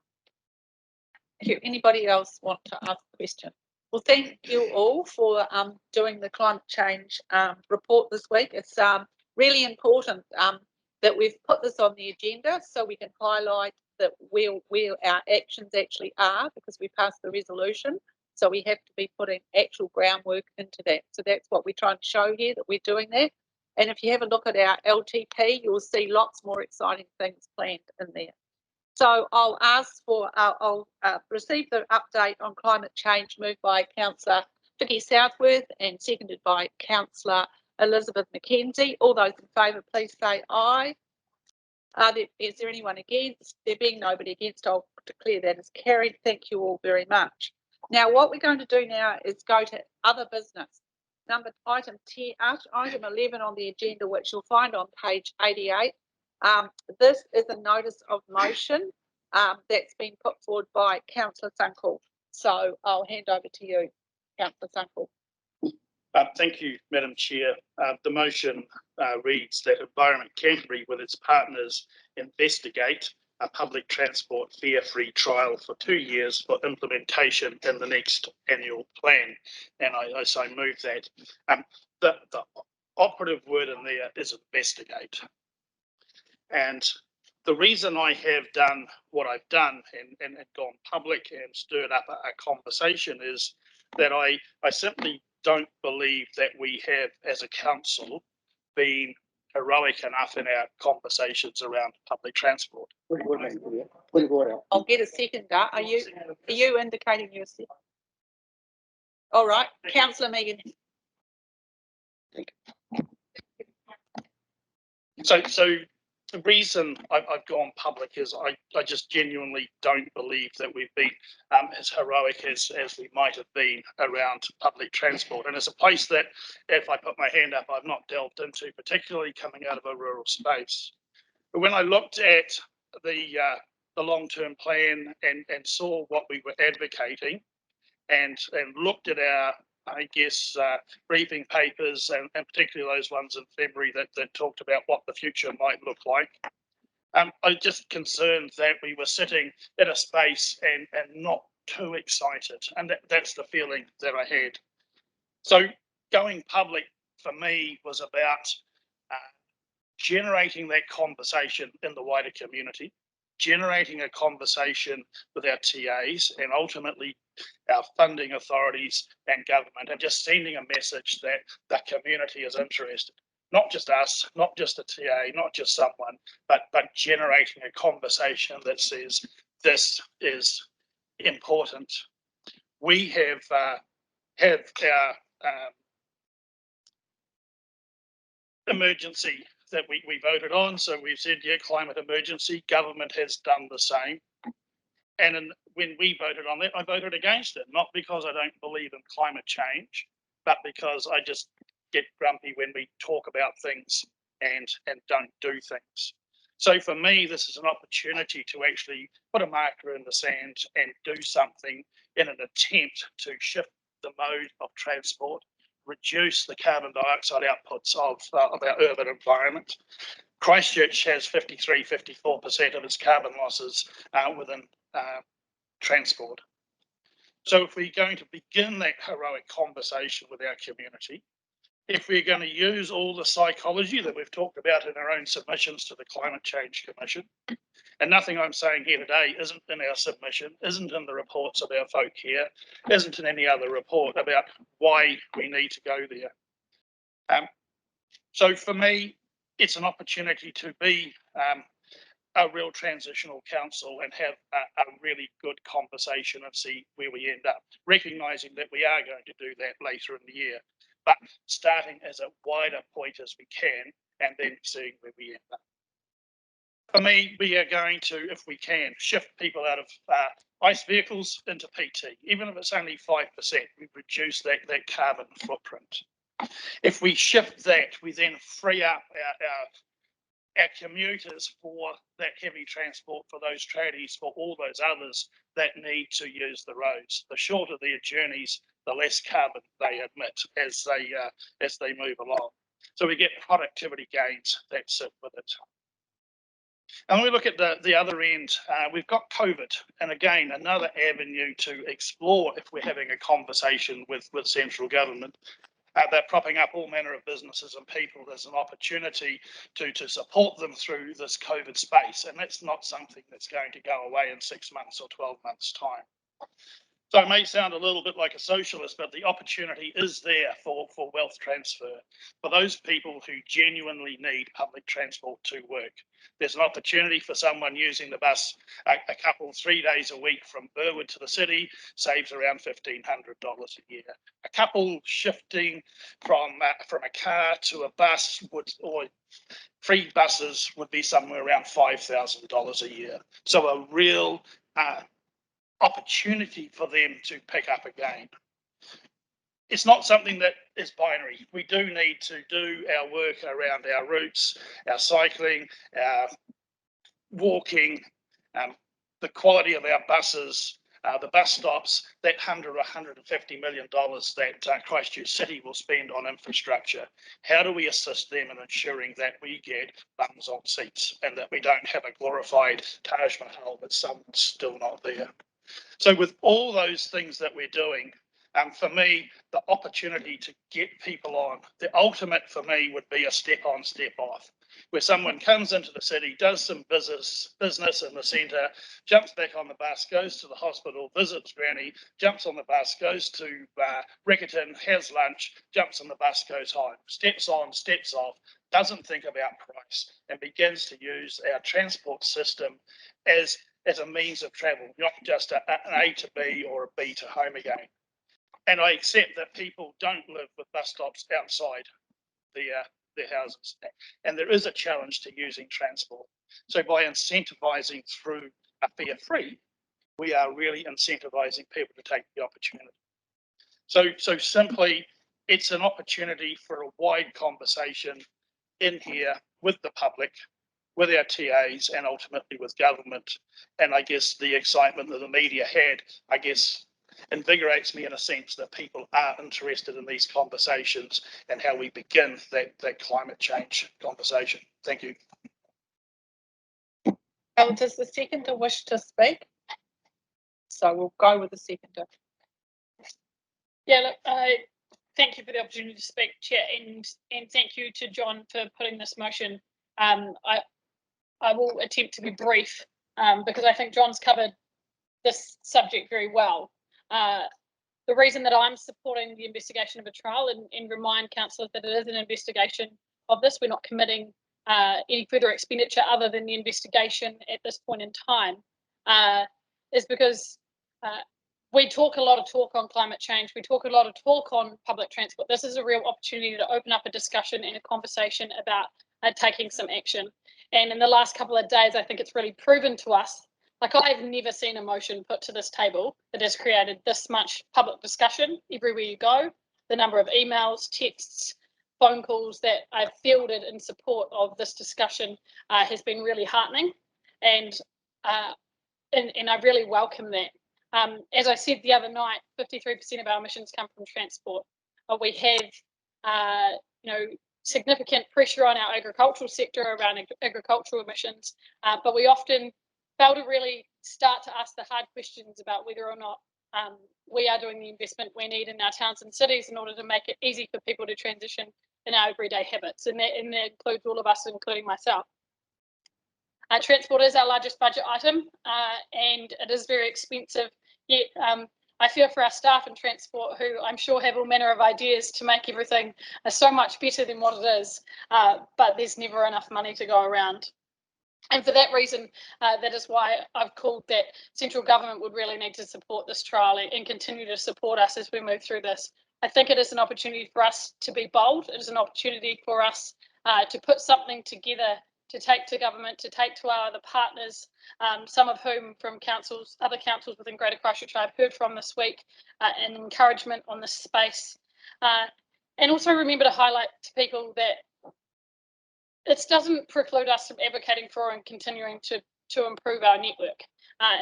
Thank you. Anybody else want to ask a question? Well, thank you all for doing the climate change report this week. It's really important that we've put this on the agenda so we can highlight that where our actions actually are, because we passed the resolution. So we have to be putting actual groundwork into that. So that's what we're trying to show here, that we're doing that. And if you have a look at our LTP, you'll see lots more exciting things planned in there. So I'll receive the update on climate change moved by Councillor Vicky Southworth and seconded by Councillor Elizabeth McKenzie. All those in favour, please say aye. Is there anyone against? There being nobody against, I'll declare that as carried. Thank you all very much. Now, what we're going to do now is go to other business. Item 11 on the agenda, which you'll find on page 88. This is a notice of motion that's been put forward by Councillor Sunkel. So I'll hand over to you, Councillor Sunkel. Thank you, Madam Chair. The motion reads that Environment Canterbury, with its partners, investigate a public transport fare-free trial for 2 years for implementation in the next annual plan. And I so move that. The operative word in there is investigate. And the reason I have done what I've done and gone public and stirred up a conversation is that I simply don't believe that we have, as a council, been heroic enough in our conversations around public transport. I'll get a seconder. Are you indicating your second? All right, Councillor Megan. So the reason I've gone public is I just genuinely don't believe that we've been as heroic as we might have been around public transport. And it's a place that, if I put my hand up, I've not delved into, particularly coming out of a rural space. But when I looked at the the long-term plan and saw what we were advocating and looked at our, I guess, briefing papers and particularly those ones in February that talked about what the future might look like. I was just concerned that we were sitting in a space and not too excited, and that's the feeling that I had. So going public for me was about generating that conversation in the wider community, generating a conversation with our TAs and ultimately our funding authorities and government, and just sending a message that the community is interested. Not just us, not just a TA, not just someone, but generating a conversation that says this is important. We have our emergency that we voted on. So we've said, yeah, climate emergency. Government has done the same. And when we voted on that, I voted against it, not because I don't believe in climate change, but because I just get grumpy when we talk about things and don't do things. So for me, this is an opportunity to actually put a marker in the sand and do something in an attempt to shift the mode of transport, reduce the carbon dioxide outputs of our urban environment. Christchurch has 54% of its carbon losses within transport. So if we're going to begin that heroic conversation with our community, if we're going to use all the psychology that we've talked about in our own submissions to the Climate Change Commission, and nothing I'm saying here today isn't in our submission, isn't in the reports of our folk here, isn't in any other report about why we need to go there. So for me, it's an opportunity to be a real transitional council and have a really good conversation and see where we end up, recognising that we are going to do that later in the year, but starting as a wider point as we can and then seeing where we end up. For me, we are going to, if we can, shift people out of ICE vehicles into PT. Even if it's only 5%, we reduce that carbon footprint. If we shift that, we then free up our commuters for that heavy transport, for those tradies, for all those others that need to use the roads. The shorter their journeys, the less carbon they emit as they move along. So we get productivity gains that sit with it. And when we look at the other end, we've got COVID, and again, another avenue to explore if we're having a conversation with central government. They're propping up all manner of businesses and people. There's an opportunity to support them through this COVID space, and that's not something that's going to go away in 6 months or 12 months' time. So it may sound a little bit like a socialist, but the opportunity is there for wealth transfer, for those people who genuinely need public transport to work. There's an opportunity for someone using the bus a couple, 3 days a week from Burwood to the city, saves around $1,500 a year. A couple shifting from a car to a bus or free buses would be somewhere around $5,000 a year. So a real opportunity for them to pick up again. It's not something that is binary. We do need to do our work around our routes, our cycling, our walking, the quality of our buses, the bus stops, that $100 or $150 million that Christchurch City will spend on infrastructure. How do we assist them in ensuring that we get bums on seats and that we don't have a glorified Taj Mahal but someone's still not there? So with all those things that we're doing, for me, the opportunity to get people on, the ultimate for me would be a step on, step off, where someone comes into the city, does some business in the centre, jumps back on the bus, goes to the hospital, visits Granny, jumps on the bus, goes to Riccarton, has lunch, jumps on the bus, goes home, steps on, steps off, doesn't think about price, and begins to use our transport system as a means of travel, not just an A to B or a B to home again. And I accept that people don't live with bus stops outside their houses. And there is a challenge to using transport. So by incentivising through a fare free, we are really incentivising people to take the opportunity. So simply, it's an opportunity for a wide conversation in here with the public, with our TAs and ultimately with government. And I guess the excitement that the media had, I guess, invigorates me in a sense that people are interested in these conversations and how we begin that climate change conversation. Thank you. Does the seconder wish to speak? So we'll go with the seconder. Yeah, look, thank you for the opportunity to speak, Chair, and thank you to John for putting this motion. I will attempt to be brief because I think John's covered this subject very well. The reason that I'm supporting the investigation of a trial and remind councillors that it is an investigation of this, we're not committing any further expenditure other than the investigation at this point in time, is because we talk a lot of talk on climate change. We talk a lot of talk on public transport. This is a real opportunity to open up a discussion and a conversation about taking some action. And in the last couple of days, I think it's really proven to us, like I've never seen a motion put to this table that has created this much public discussion everywhere you go. The number of emails, texts, phone calls that I've fielded in support of this discussion has been really heartening. And I really welcome that. As I said the other night, 53% of our emissions come from transport. We have, significant pressure on our agricultural sector around agricultural emissions, but we often fail to really start to ask the hard questions about whether or not we are doing the investment we need in our towns and cities in order to make it easy for people to transition in our everyday habits, and that includes all of us, including myself. Transport is our largest budget item, and it is very expensive. Yet I fear for our staff in transport, who I'm sure have all manner of ideas to make everything so much better than what it is, but there's never enough money to go around. And for that reason, that is why I've called that central government would really need to support this trial and continue to support us as we move through this. I think it is an opportunity for us to be bold. It is an opportunity for us to put something together, to take to government, to take to our other partners, some of whom from councils, other councils within Greater Christchurch I've heard from this week, and encouragement on this space. And also remember to highlight to people that it doesn't preclude us from advocating for and continuing to improve our network.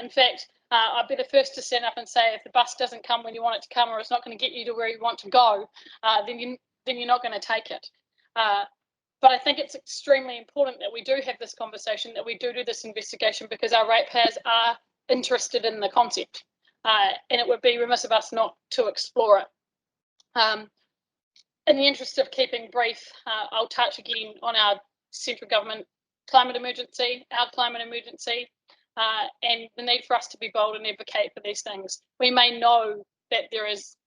In fact, I'd be the first to stand up and say if the bus doesn't come when you want it to come, or it's not going to get you to where you want to go, then you're not going to take it. But I think it's extremely important that we do have this conversation, that we do this investigation, because our ratepayers are interested in the concept, and it would be remiss of us not to explore it. In the interest of keeping brief, I'll touch again on our central government climate emergency, our climate emergency, and the need for us to be bold and advocate for these things. We may know that there is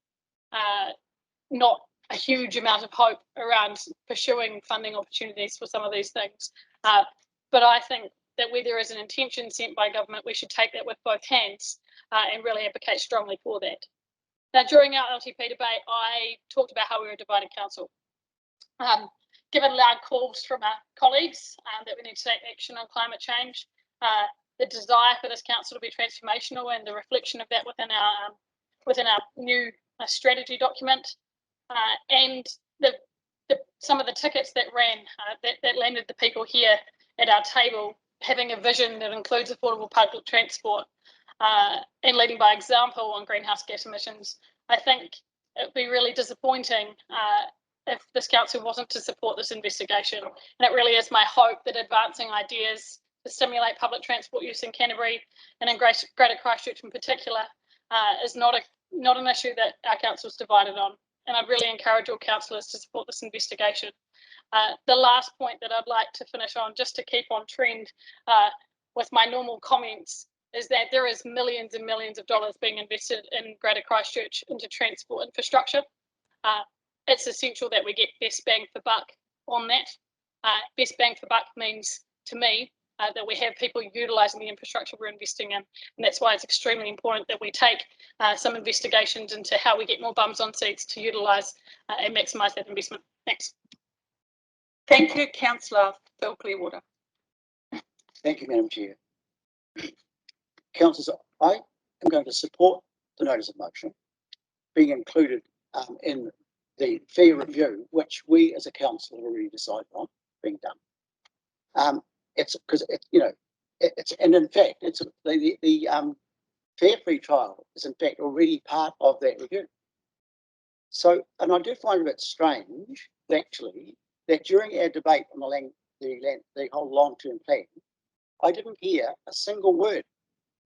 not a huge amount of hope around pursuing funding opportunities for some of these things, but I think that where there is an intention sent by government, we should take that with both hands and really advocate strongly for that. Now, during our LTP debate, I talked about how we were a divided council. Given loud calls from our colleagues that we need to take action on climate change, the desire for this council to be transformational and the reflection of that within our new strategy document, and some of the tickets that ran that landed the people here at our table having a vision that includes affordable public transport and leading by example on greenhouse gas emissions. I think it would be really disappointing if this council wasn't to support this investigation. And it really is my hope that advancing ideas to stimulate public transport use in Canterbury and in Greater Christchurch in particular is not an issue that our council is divided on. And I'd really encourage all councillors to support this investigation. The last point that I'd like to finish on, just to keep on trend with my normal comments, is that there is millions and millions of dollars being invested in Greater Christchurch into transport infrastructure. It's essential that we get best bang for buck on that. Best bang for buck means, to me, that we have people utilising the infrastructure we're investing in. And that's why it's extremely important that we take some investigations into how we get more bums on seats to utilise and maximise that investment. Thanks. Thank you, Councillor Phil Clearwater. Thank you, Madam Chair. Councillors, I am going to support the notice of motion being included in the fee review, which we as a council have already decided on being done. it's because and in fact, it's the fair free trial is in fact already part of that review. So, and I do find it a bit strange, actually, that during our debate on the whole long-term plan, I didn't hear a single word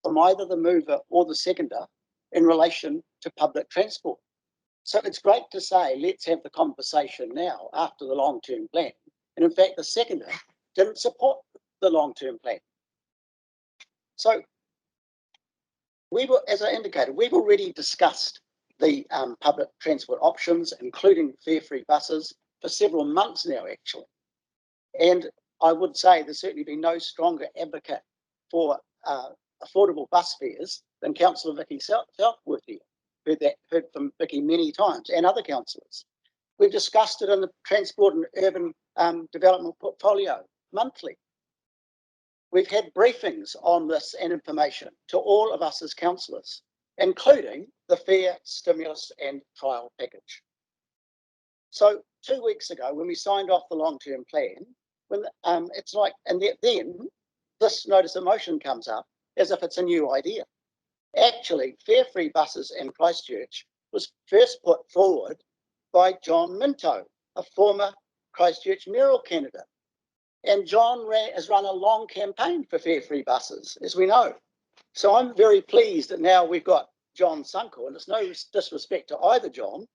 from either the mover or the seconder in relation to public transport. So it's great to say, let's have the conversation now after the long-term plan. And in fact, the seconder didn't support the long-term plan. So as I indicated, we've already discussed the public transport options, including fare-free buses, for several months now, actually. And I would say there's certainly been no stronger advocate for affordable bus fares than Councillor Vicky Southworth here. Heard from Vicky many times, and other councillors. We've discussed it in the Transport and Urban Development Portfolio monthly. We've had briefings on this and information to all of us as councillors, including the fare, stimulus and trial package. So 2 weeks ago, when we signed off the long-term plan, when it's like, and then this notice of motion comes up as if it's a new idea. Actually, fare-free buses in Christchurch was first put forward by John Minto, a former Christchurch mayoral candidate. And John has run a long campaign for fare-free buses, as we know. So I'm very pleased that now we've got John Sunkel, and it's no disrespect to either John.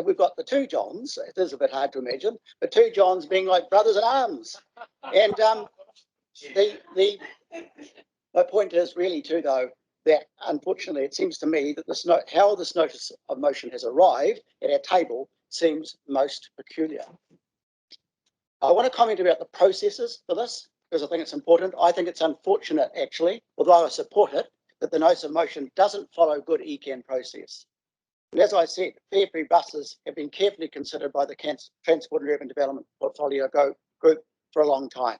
We've got the two Johns. It is a bit hard to imagine, but two Johns being like brothers in arms. And my point is really too, though, that unfortunately it seems to me that how this notice of motion has arrived at our table seems most peculiar. I want to comment about the processes for this because I think it's important. I think it's unfortunate, actually, although I support it, that the notice of motion doesn't follow good ECAN process. And as I said, fare-free buses have been carefully considered by the Transport and Urban Development Portfolio Group for a long time.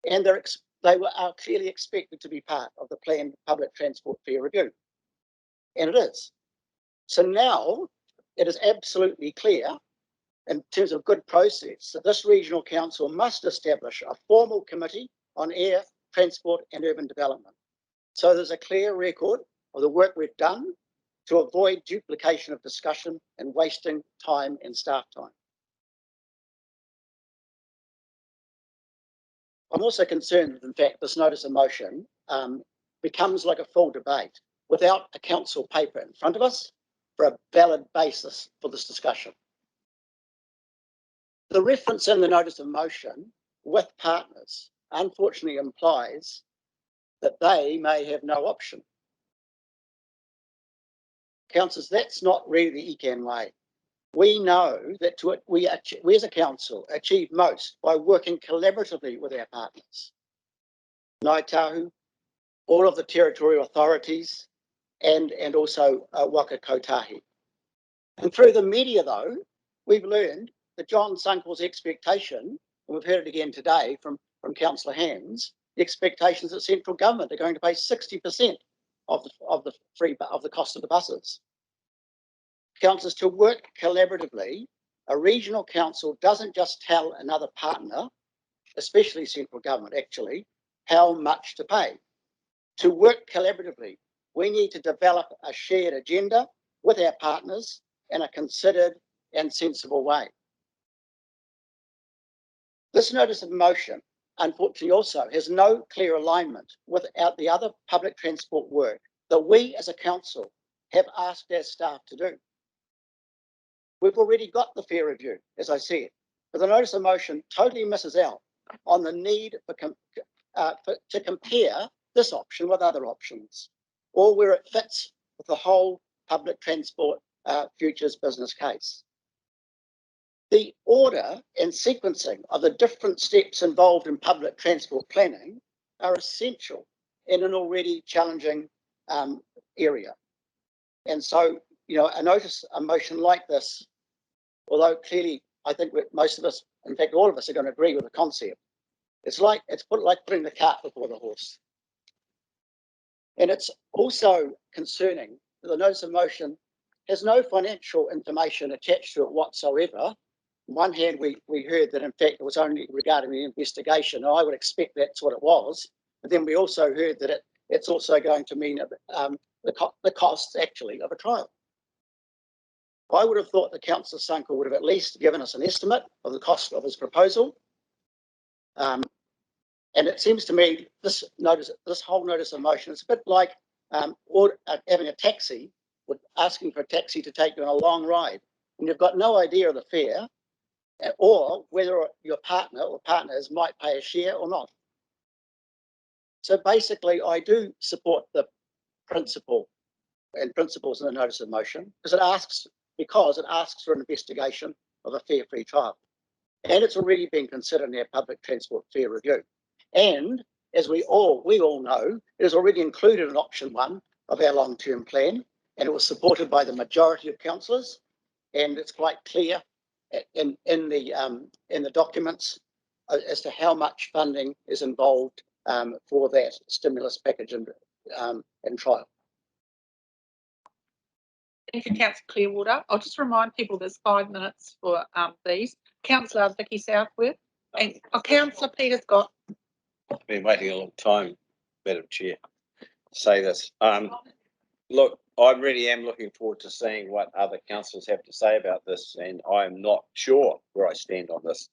And they are clearly expected to be part of the planned public transport fare review. And it is. So now it is absolutely clear in terms of good process that this regional council must establish a formal committee on air, transport and urban development. So there's a clear record of the work we've done to avoid duplication of discussion and wasting time and staff time. I'm also concerned that, in fact, this notice of motion becomes like a full debate without a council paper in front of us for a valid basis for this discussion. The reference in the notice of motion with partners unfortunately implies that they may have no option. Councillors, that's not really the ECAN way. We know that we as a council achieve most by working collaboratively with our partners. Ngāi Tahu, all of the territorial authorities, and also Waka Kotahi. And through the media, though, we've learned that John Sunkel's expectation, and we've heard it again today from Councillor Hands, the expectations that central government are going to pay 60% of the cost of the buses. Councillors, to work collaboratively, a regional council doesn't just tell another partner, especially central government actually, how much to pay. To work collaboratively, we need to develop a shared agenda with our partners in a considered and sensible way. This notice of motion, unfortunately, also has no clear alignment with the other public transport work that we as a council have asked our staff to do. We've already got the fare review, as I said, but the notice of motion totally misses out on the need to compare this option with other options, or where it fits with the whole public transport futures business case. The order and sequencing of the different steps involved in public transport planning are essential in an already challenging area. And so, a notice, a motion like this, although clearly I think most of us, in fact, all of us are going to agree with the concept. It's like putting the cart before the horse. And it's also concerning that the notice of motion has no financial information attached to it whatsoever On one hand, we heard that in fact it was only regarding the investigation. I would expect that's what it was. But then we also heard that it's also going to mean the costs actually of a trial. I would have thought that Councillor Sunkel would have at least given us an estimate of the cost of his proposal. And it seems to me this whole notice of motion is a bit like having a taxi, asking for a taxi to take you on a long ride, and you've got no idea of the fare, or whether your partner or partners might pay a share or not. So basically, I do support the principles in the notice of motion because it asks for an investigation of a fair free trial, and it's already been considered in our public transport fare review. And as we all know, it is already included in option 1 of our long-term plan, and it was supported by the majority of councillors, and it's quite clear in the documents as to how much funding is involved for that stimulus package and trial. Thank you, Councillor Clearwater. I'll just remind people there's 5 minutes for these. Councillor Vicky Southworth and Councillor Peter Scott. I've been waiting a long time, Madam Chair, to say this. Look, I really am looking forward to seeing what other councillors have to say about this, and I am not sure where I stand on this.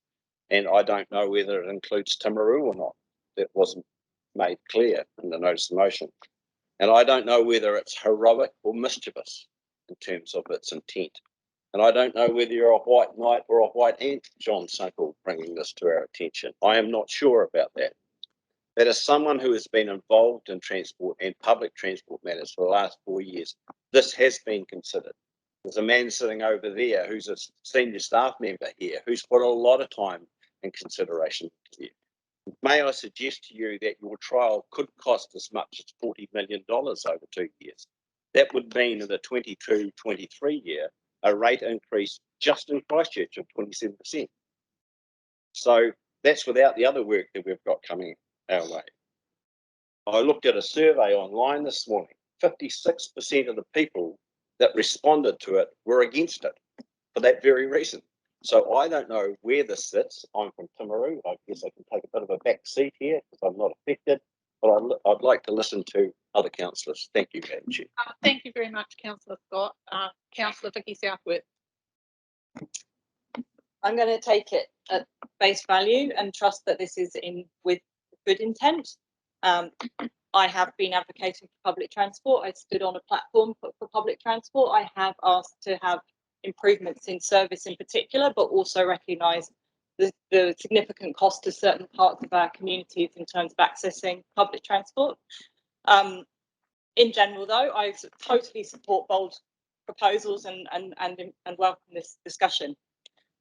And I don't know whether it includes Timaru or not. That wasn't made clear in the notice of motion. And I don't know whether it's heroic or mischievous in terms of its intent. And I don't know whether you're a white knight or a white ant, John Sunkel, bringing this to our attention. I am not sure about that. That as someone who has been involved in transport and public transport matters for the last 4 years, this has been considered. There's a man sitting over there who's a senior staff member here who's put a lot of time and consideration into it. May I suggest to you that your trial could cost as much as $40 million over 2 years. That would mean in the 22-23 year, a rate increase just in Christchurch of 27%. So that's without the other work that we've got coming our way. I looked at a survey online this morning. 56% of the people that responded to it were against it for that very reason. So I don't know where this sits. I'm from Timaru. I guess I can take a bit of a back seat here because I'm not affected, but I'd like to listen to other councillors. Thank you, Madam Chair. Thank you very much, Councillor Scott. Councillor Vicky Southworth. I'm going to take it at face value and trust that this is in with good intent. I have been advocating for public transport. I stood on a platform for public transport. I have asked to have improvements in service in particular, but also recognise the significant cost to certain parts of our communities in terms of accessing public transport. In general, though, I totally support bold proposals and welcome this discussion.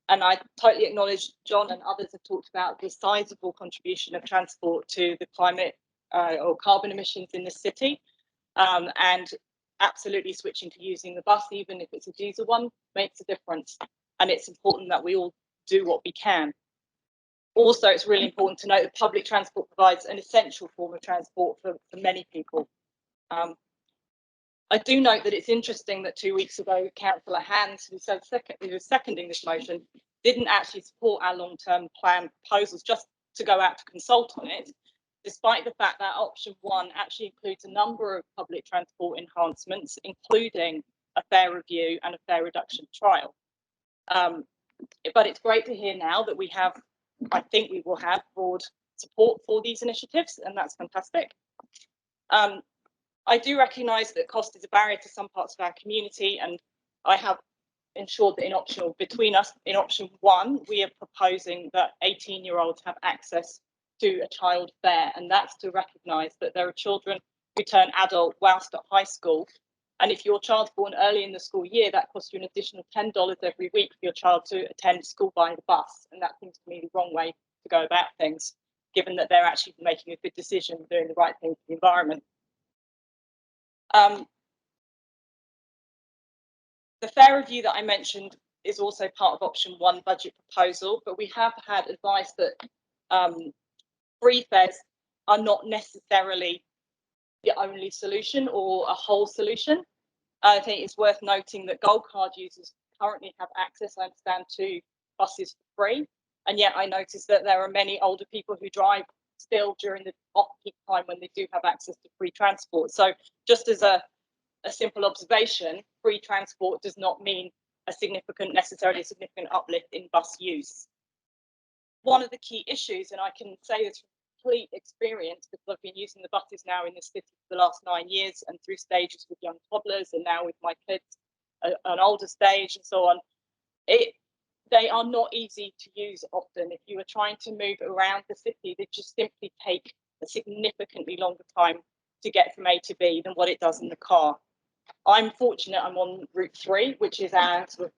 And I totally acknowledge John and others have talked about the sizable contribution of transport to the climate or carbon emissions in the city, and absolutely switching to using the bus, even if it's a diesel one, makes a difference. And it's important that we all do what we can. Also, it's really important to note that public transport provides an essential form of transport for many people. I do note that it's interesting that 2 weeks ago, Councillor Hands, who was seconding this motion, didn't actually support our long-term plan proposals, just to go out to consult on it, despite the fact that option 1 actually includes a number of public transport enhancements, including a fare review and a fare reduction trial. But it's great to hear now that we have, I think we will have broad support for these initiatives, and that's fantastic. I do recognise that cost is a barrier to some parts of our community, and I have ensured that in option 1, we are proposing that 18-year-olds have access to a child fare, and that's to recognise that there are children who turn adult whilst at high school, and if your child's born early in the school year, that costs you an additional $10 every week for your child to attend school by the bus, and that seems to me the wrong way to go about things, given that they're actually making a good decision, doing the right thing for the environment. The fare review that I mentioned is also part of option 1 budget proposal, but we have had advice that free fares are not necessarily the only solution or a whole solution. I think it's worth noting that Gold Card users currently have access, I understand, to buses for free. And yet I noticed that there are many older people who drive still during the off-peak time when they do have access to free transport. So just as a simple observation, free transport does not mean necessarily a significant uplift in bus use. One of the key issues, and I can say this from complete experience because I've been using the buses now in this city for the last 9 years and through stages with young toddlers and now with my kids, an older stage and so on. They are not easy to use often. If you are trying to move around the city, they just simply take a significantly longer time to get from A to B than what it does in the car. I'm fortunate I'm on Route 3, which is our sort of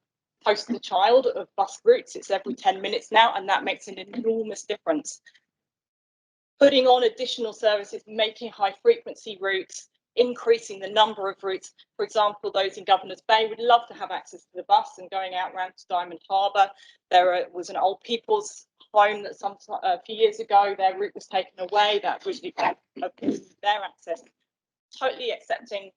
poster child of bus routes. It's every 10 minutes now, and that makes an enormous difference. Putting on additional services, making high frequency routes, increasing the number of routes. For example, those in Governor's Bay would love to have access to the bus and going out round to Diamond Harbour. There was an old people's home that a few years ago, their route was taken away. That really their access. Totally accepting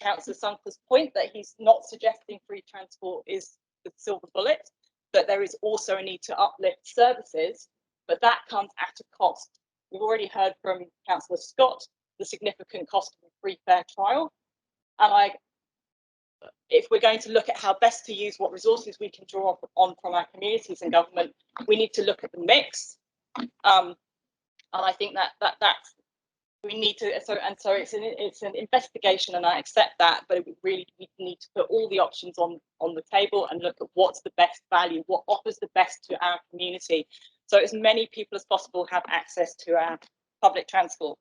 Councillor Sunker's point that he's not suggesting free transport is the silver bullet, but there is also a need to uplift services, but that comes at a cost. We've already heard from Councillor Scott the significant cost of a free fare trial, and if we're going to look at how best to use what resources we can draw on from our communities and government, we need to look at the mix, and I think that's we need to, so it's an investigation, and I accept that, but we need to put all the options on the table and look at what's the best value, what offers the best to our community, so as many people as possible have access to our public transport.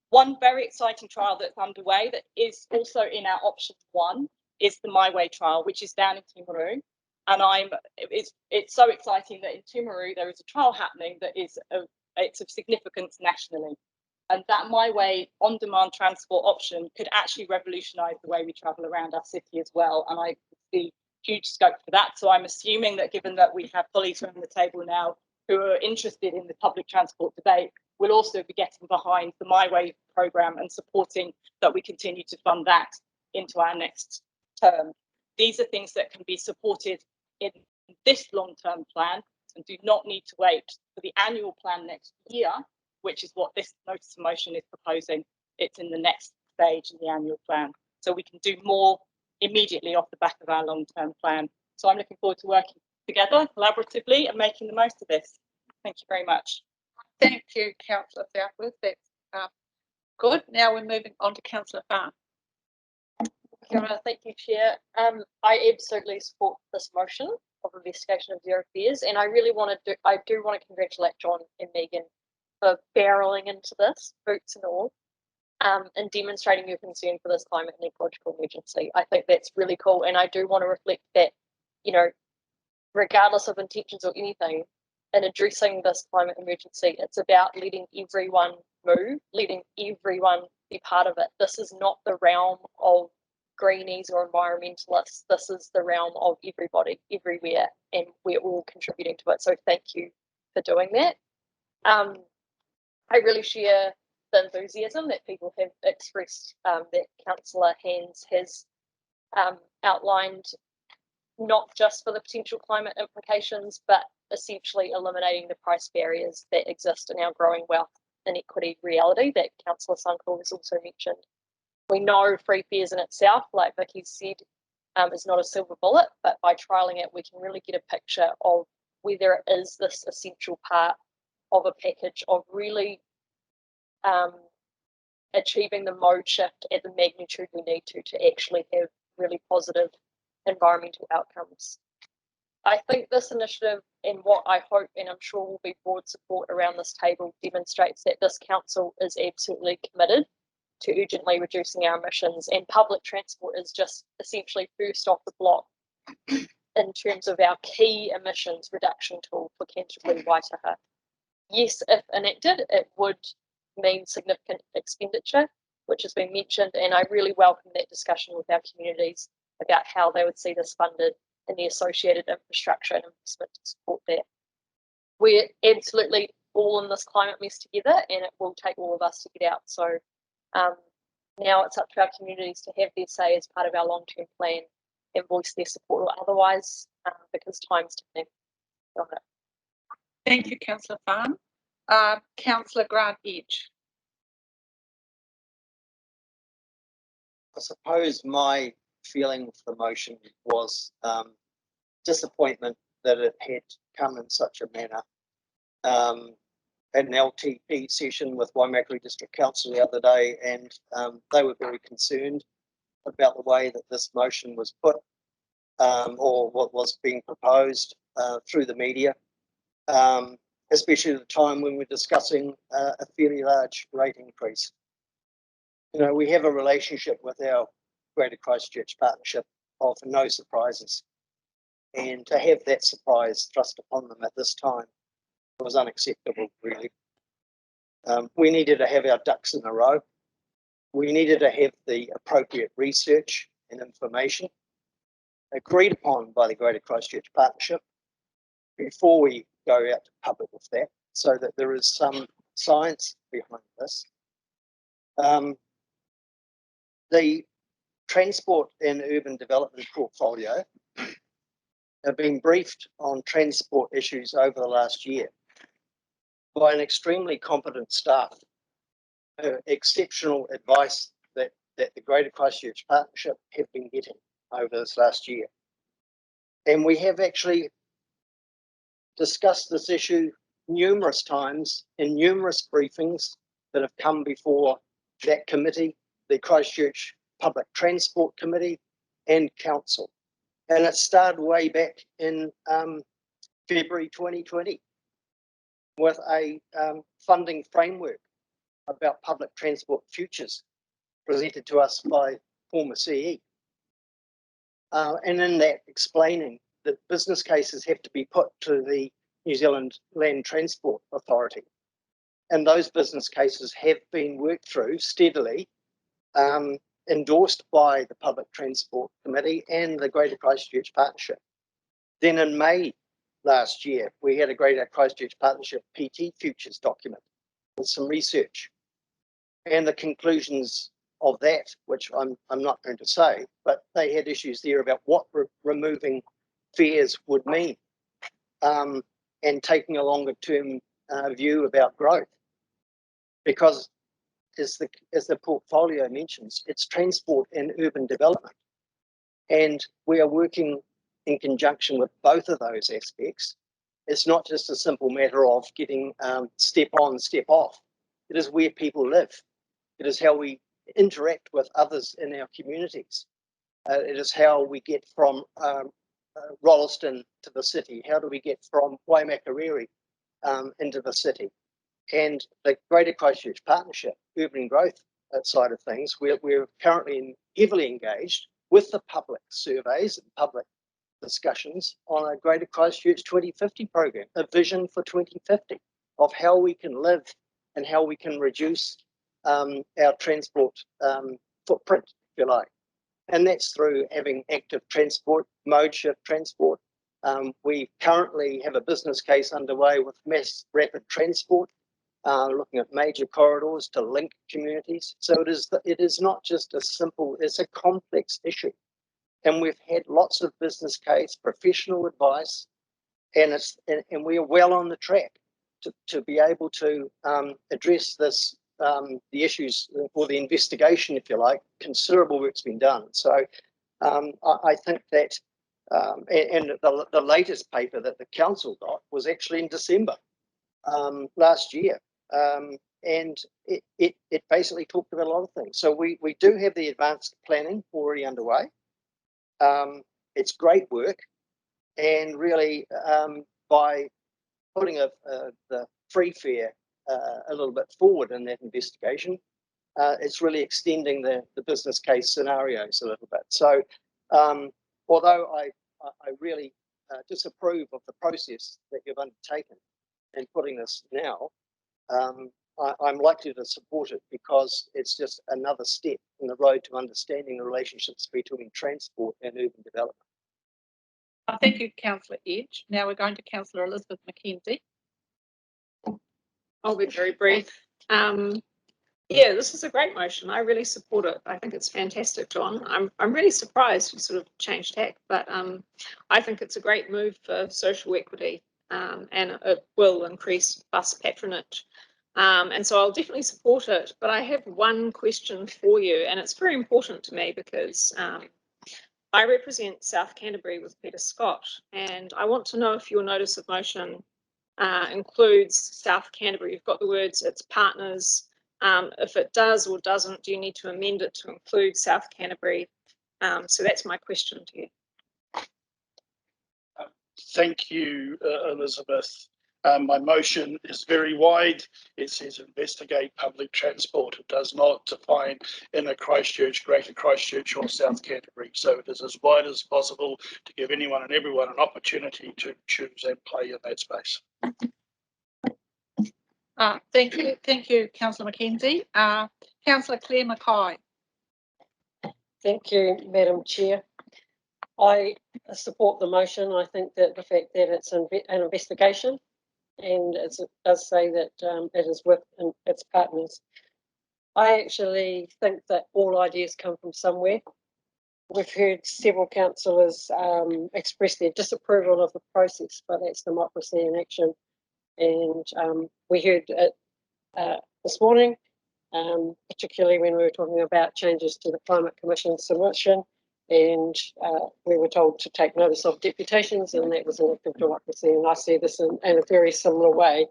One very exciting trial that's underway that is also in our option 1 is the My Way trial, which is down in Timaru, and it's so exciting that in Timaru there is a trial happening that is it's of significance nationally. And that My Way on-demand transport option could actually revolutionise the way we travel around our city as well. And I see huge scope for that. So I'm assuming that given that we have colleagues around the table now who are interested in the public transport debate, we'll also be getting behind the My Way programme and supporting that we continue to fund that into our next term. These are things that can be supported in this long-term plan and do not need to wait for the annual plan next year, which is what this notice of motion is proposing. It's in the next stage in the annual plan. So we can do more immediately off the back of our long-term plan. So I'm looking forward to working together collaboratively and making the most of this. Thank you very much. Thank you, Councillor Southworth. That's good. Now we're moving on to Councillor Farn. Thank you, Chair. I absolutely support this motion of investigation of zero fears, and I really I do want to congratulate John and Megan for barreling into this, boots and all, and demonstrating your concern for this climate and ecological emergency. I think that's really cool, and I do want to reflect that, you know, regardless of intentions or anything, in addressing this climate emergency, it's about letting everyone move, letting everyone be part of it. This is not the realm of greenies or environmentalists. This is the realm of everybody, everywhere, and we're all contributing to it. So thank you for doing that. I really share the enthusiasm that people have expressed, that Councillor Hands has outlined, not just for the potential climate implications, but essentially eliminating the price barriers that exist in our growing wealth inequity reality that Councillor Sunkel has also mentioned. We know free fares in itself, like Vicky said, is not a silver bullet, but by trialling it, we can really get a picture of whether it is this essential part of a package of really achieving the mode shift at the magnitude we need to actually have really positive environmental outcomes. I think this initiative, and what I hope and I'm sure will be broad support around this table, demonstrates that this council is absolutely committed to urgently reducing our emissions, and public transport is just essentially first off the block in terms of our key emissions reduction tool for Canterbury Waitaha. Yes, if enacted, it would mean significant expenditure, which has been mentioned, and I really welcome that discussion with our communities about how they would see this funded and the associated infrastructure and investment to support that. We're absolutely all in this climate mess together, and it will take all of us to get out. So now it's up to our communities to have their say as part of our long-term plan and voice their support or otherwise, because time's ticking on it. Thank you, Councillor Farn. Councillor Grant Edge. I suppose my feeling for the motion was disappointment that it had come in such a manner. Had an LTP session with Waimakere District Council the other day, and they were very concerned about the way that this motion was put, or what was being proposed through the media, especially at the time when we're discussing a fairly large rate increase. You know, we have a relationship with our Greater Christchurch Partnership of no surprises, and to have that surprise thrust upon them at this time was unacceptable, really. We needed to have our ducks in a row. We needed to have the appropriate research and information agreed upon by the Greater Christchurch Partnership before we go out to public with that, so that there is some science behind this. The Transport and Urban Development portfolio have been briefed on transport issues over the last year by an extremely competent staff, exceptional advice that the Greater Christchurch Partnership have been getting over this last year. And we have actually discussed this issue numerous times in numerous briefings that have come before that committee, the Christchurch Public Transport Committee and Council. And it started way back in February 2020 with a funding framework about public transport futures presented to us by former CE. And in that explaining that business cases have to be put to the New Zealand Land Transport Authority. And those business cases have been worked through steadily, endorsed by the Public Transport Committee and the Greater Christchurch Partnership. Then in May last year, we had a Greater Christchurch Partnership PT futures document with some research. And the conclusions of that, which I'm not going to say, but they had issues there about what removing fares would mean, and taking a longer term view about growth. Because as the portfolio mentions, it's transport and urban development. And we are working in conjunction with both of those aspects. It's not just a simple matter of getting step on, step off. It is where people live. It is how we interact with others in our communities. It is how we get from Rolleston to the city. How do we get from Waimakere into the city? And the Greater Christchurch Partnership, urban growth side of things, we're currently heavily engaged with the public surveys and public discussions on a Greater Christchurch 2050 program, a vision for 2050 of how we can live and how we can reduce our transport footprint, if you like. And that's through having active transport, mode shift transport. We currently have a business case underway with mass rapid transport, looking at major corridors to link communities. So it is not just a simple, it's a complex issue. And we've had lots of business case, professional advice, and we are well on the track to be able to address this, the issues or the investigation, if you like. Considerable work's been done. So I think that, and the latest paper that the council got was actually in December last year. And it basically talked about a lot of things. So we do have the advanced planning already underway. It's great work, and really by putting the free fare a little bit forward in that investigation, it's really extending the business case scenarios a little bit. So although I really disapprove of the process that you've undertaken in putting this now, I'm likely to support it because it's just another step in the road to understanding the relationships between transport and urban development. Thank you, Councillor Edge. Now we're going to Councillor Elizabeth McKenzie. I'll be very brief. Yeah, this is a great motion. I really support it. I think it's fantastic, John. I'm really surprised you sort of changed tack, but I think it's a great move for social equity, and it will increase bus patronage. And so I'll definitely support it. But I have one question for you, and it's very important to me because I represent South Canterbury with Peter Scott, and I want to know if your notice of motion includes South Canterbury. You've got the words its partners. If it does or doesn't, do you need to amend it to include South Canterbury? So that's my question to you. Thank you, Elizabeth. My motion is very wide. It says investigate public transport. It does not define inner Christchurch, Greater Christchurch or South Canterbury. So it is as wide as possible to give anyone and everyone an opportunity to choose and play in that space. Thank you, Councillor Mackenzie. Councillor Claire Mackay. Thank you, Madam Chair. I support the motion. I think that the fact that it's an investigation and it does say that it is with its partners. I actually think that all ideas come from somewhere. We've heard several councillors express their disapproval of the process, but that's democracy in action. And we heard it this morning, particularly when we were talking about changes to the Climate Commission submission, and we were told to take notice of deputations, and that was an act of democracy. And I see this in a very similar way.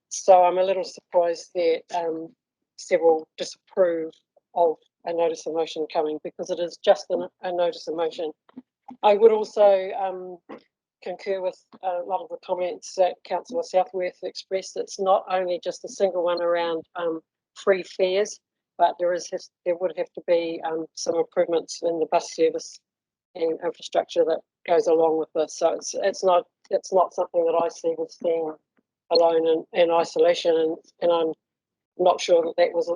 So I'm a little surprised that several disapprove of a notice of motion coming, because it is just a notice of motion. I would also concur with a lot of the comments that Councillor Southworth expressed. It's not only just a single one around free fares, but there would have to be some improvements in the bus service and infrastructure that goes along with this. So it's not something that I see as being alone in isolation, and I'm not sure that was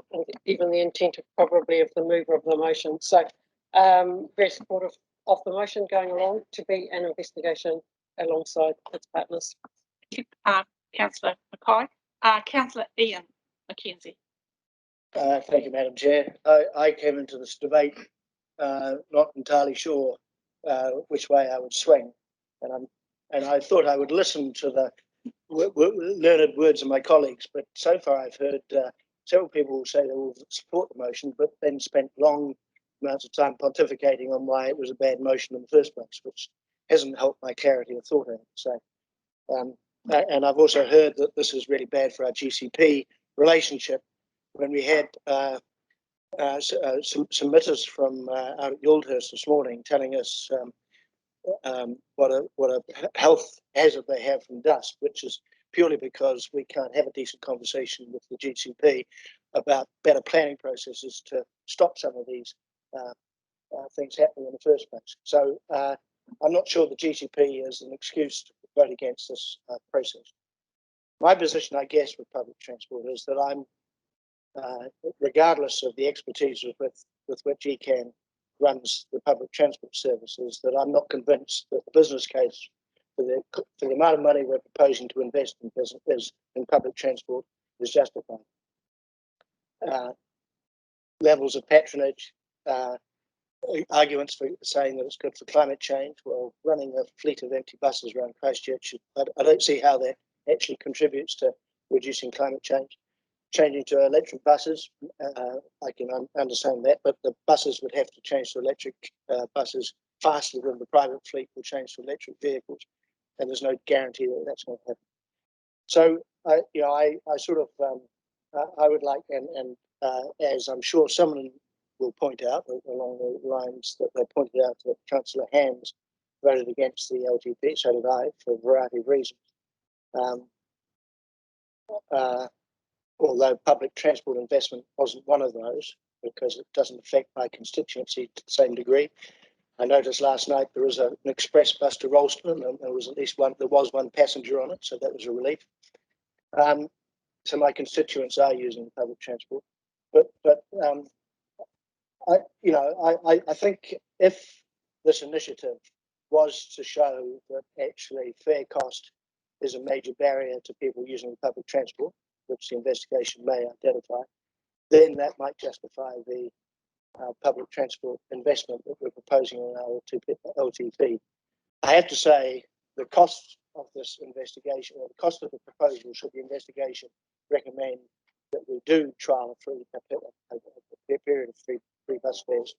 even the intent probably of the mover of the motion. So very supportive of the motion going along to be an investigation alongside its partners. Councillor Mackay. Councillor Ian Mackenzie. Thank you, Madam Chair. I came into this debate not entirely sure which way I would swing, and I thought I would listen to the learned words of my colleagues, but so far I've heard several people say they will support the motion, but then spent long amounts of time pontificating on why it was a bad motion in the first place, which hasn't helped my clarity of thought. So, and I've also heard that this is really bad for our GCP relationship. When we had some submitters from out at Yuldhurst this morning telling us what a health hazard they have from dust, which is purely because we can't have a decent conversation with the GCP about better planning processes to stop some of these things happening in the first place. So I'm not sure the GCP is an excuse to vote against this process. My position, I guess, with public transport is that I'm, regardless of the expertise with which ECAN runs the public transport services, that I'm not convinced that the business case for the amount of money we're proposing to invest in public transport is justified. Levels of patronage, arguments for saying that it's good for climate change. Well, running a fleet of empty buses around Christchurch, I don't see how that actually contributes to reducing climate change. Changing to electric buses, I can understand that, but the buses would have to change to electric buses faster than the private fleet will change to electric vehicles, and there's no guarantee that that's going to happen. So, I sort of, I would like, and as I'm sure someone will point out along the lines that they pointed out that Councillor Hands voted against the LGP, so did I, for a variety of reasons. Although public transport investment wasn't one of those, because it doesn't affect my constituency to the same degree. I noticed last night there was an express bus to Rolleston, and there was at least one passenger on it, so that was a relief. So my constituents are using public transport, but I think if this initiative was to show that actually fare cost is a major barrier to people using public transport, which the investigation may identify, then that might justify the public transport investment that we're proposing in our LTP. I have to say the cost of this investigation, or the cost of the proposal, should the investigation recommend that we do trial a period of free bus fares,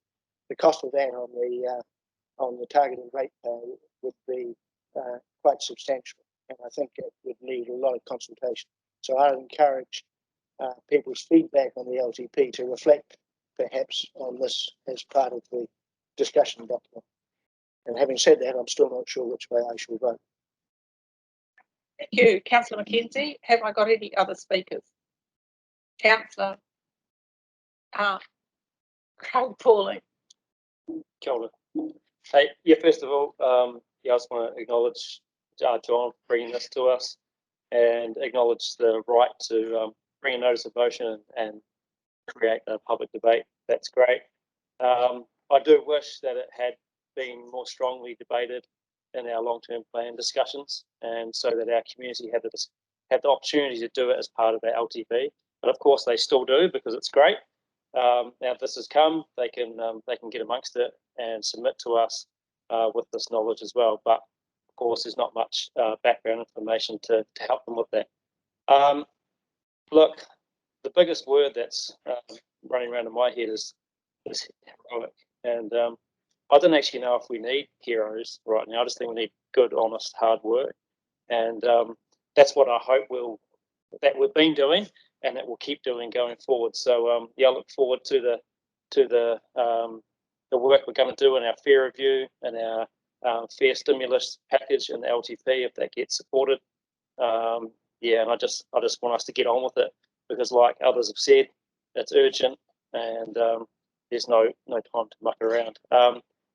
the cost of that on the targeted rate would be quite substantial, and I think it would need a lot of consultation. So I would encourage people's feedback on the LTP to reflect perhaps on this as part of the discussion document. And having said that, I'm still not sure which way I shall vote. Thank you, Councillor Mackenzie. Have I got any other speakers? Councillor Pauling. Kia ora. Hey, yeah, first of all, yeah, I just want to acknowledge John for bringing this to us and acknowledge the right to bring a notice of motion and create a public debate. That's great. I do wish that it had been more strongly debated in our long-term plan discussions, and so that our community had the opportunity to do it as part of our LTP. But of course, they still do, because it's great. Now, if this has come, they can get amongst it and submit to us with this knowledge as well. But of course, there's not much background information to help them with that. Look, the biggest word that's running around in my head is heroic, and I don't actually know if we need heroes right now. I just think we need good, honest, hard work, and that's what I hope we've been doing, and that we'll keep doing going forward. So yeah, I look forward to the work we're going to do in our fare review and our fare stimulus package and the LTP, if that gets supported. Yeah, and I just want us to get on with it, because like others have said, it's urgent, and there's no time to muck around.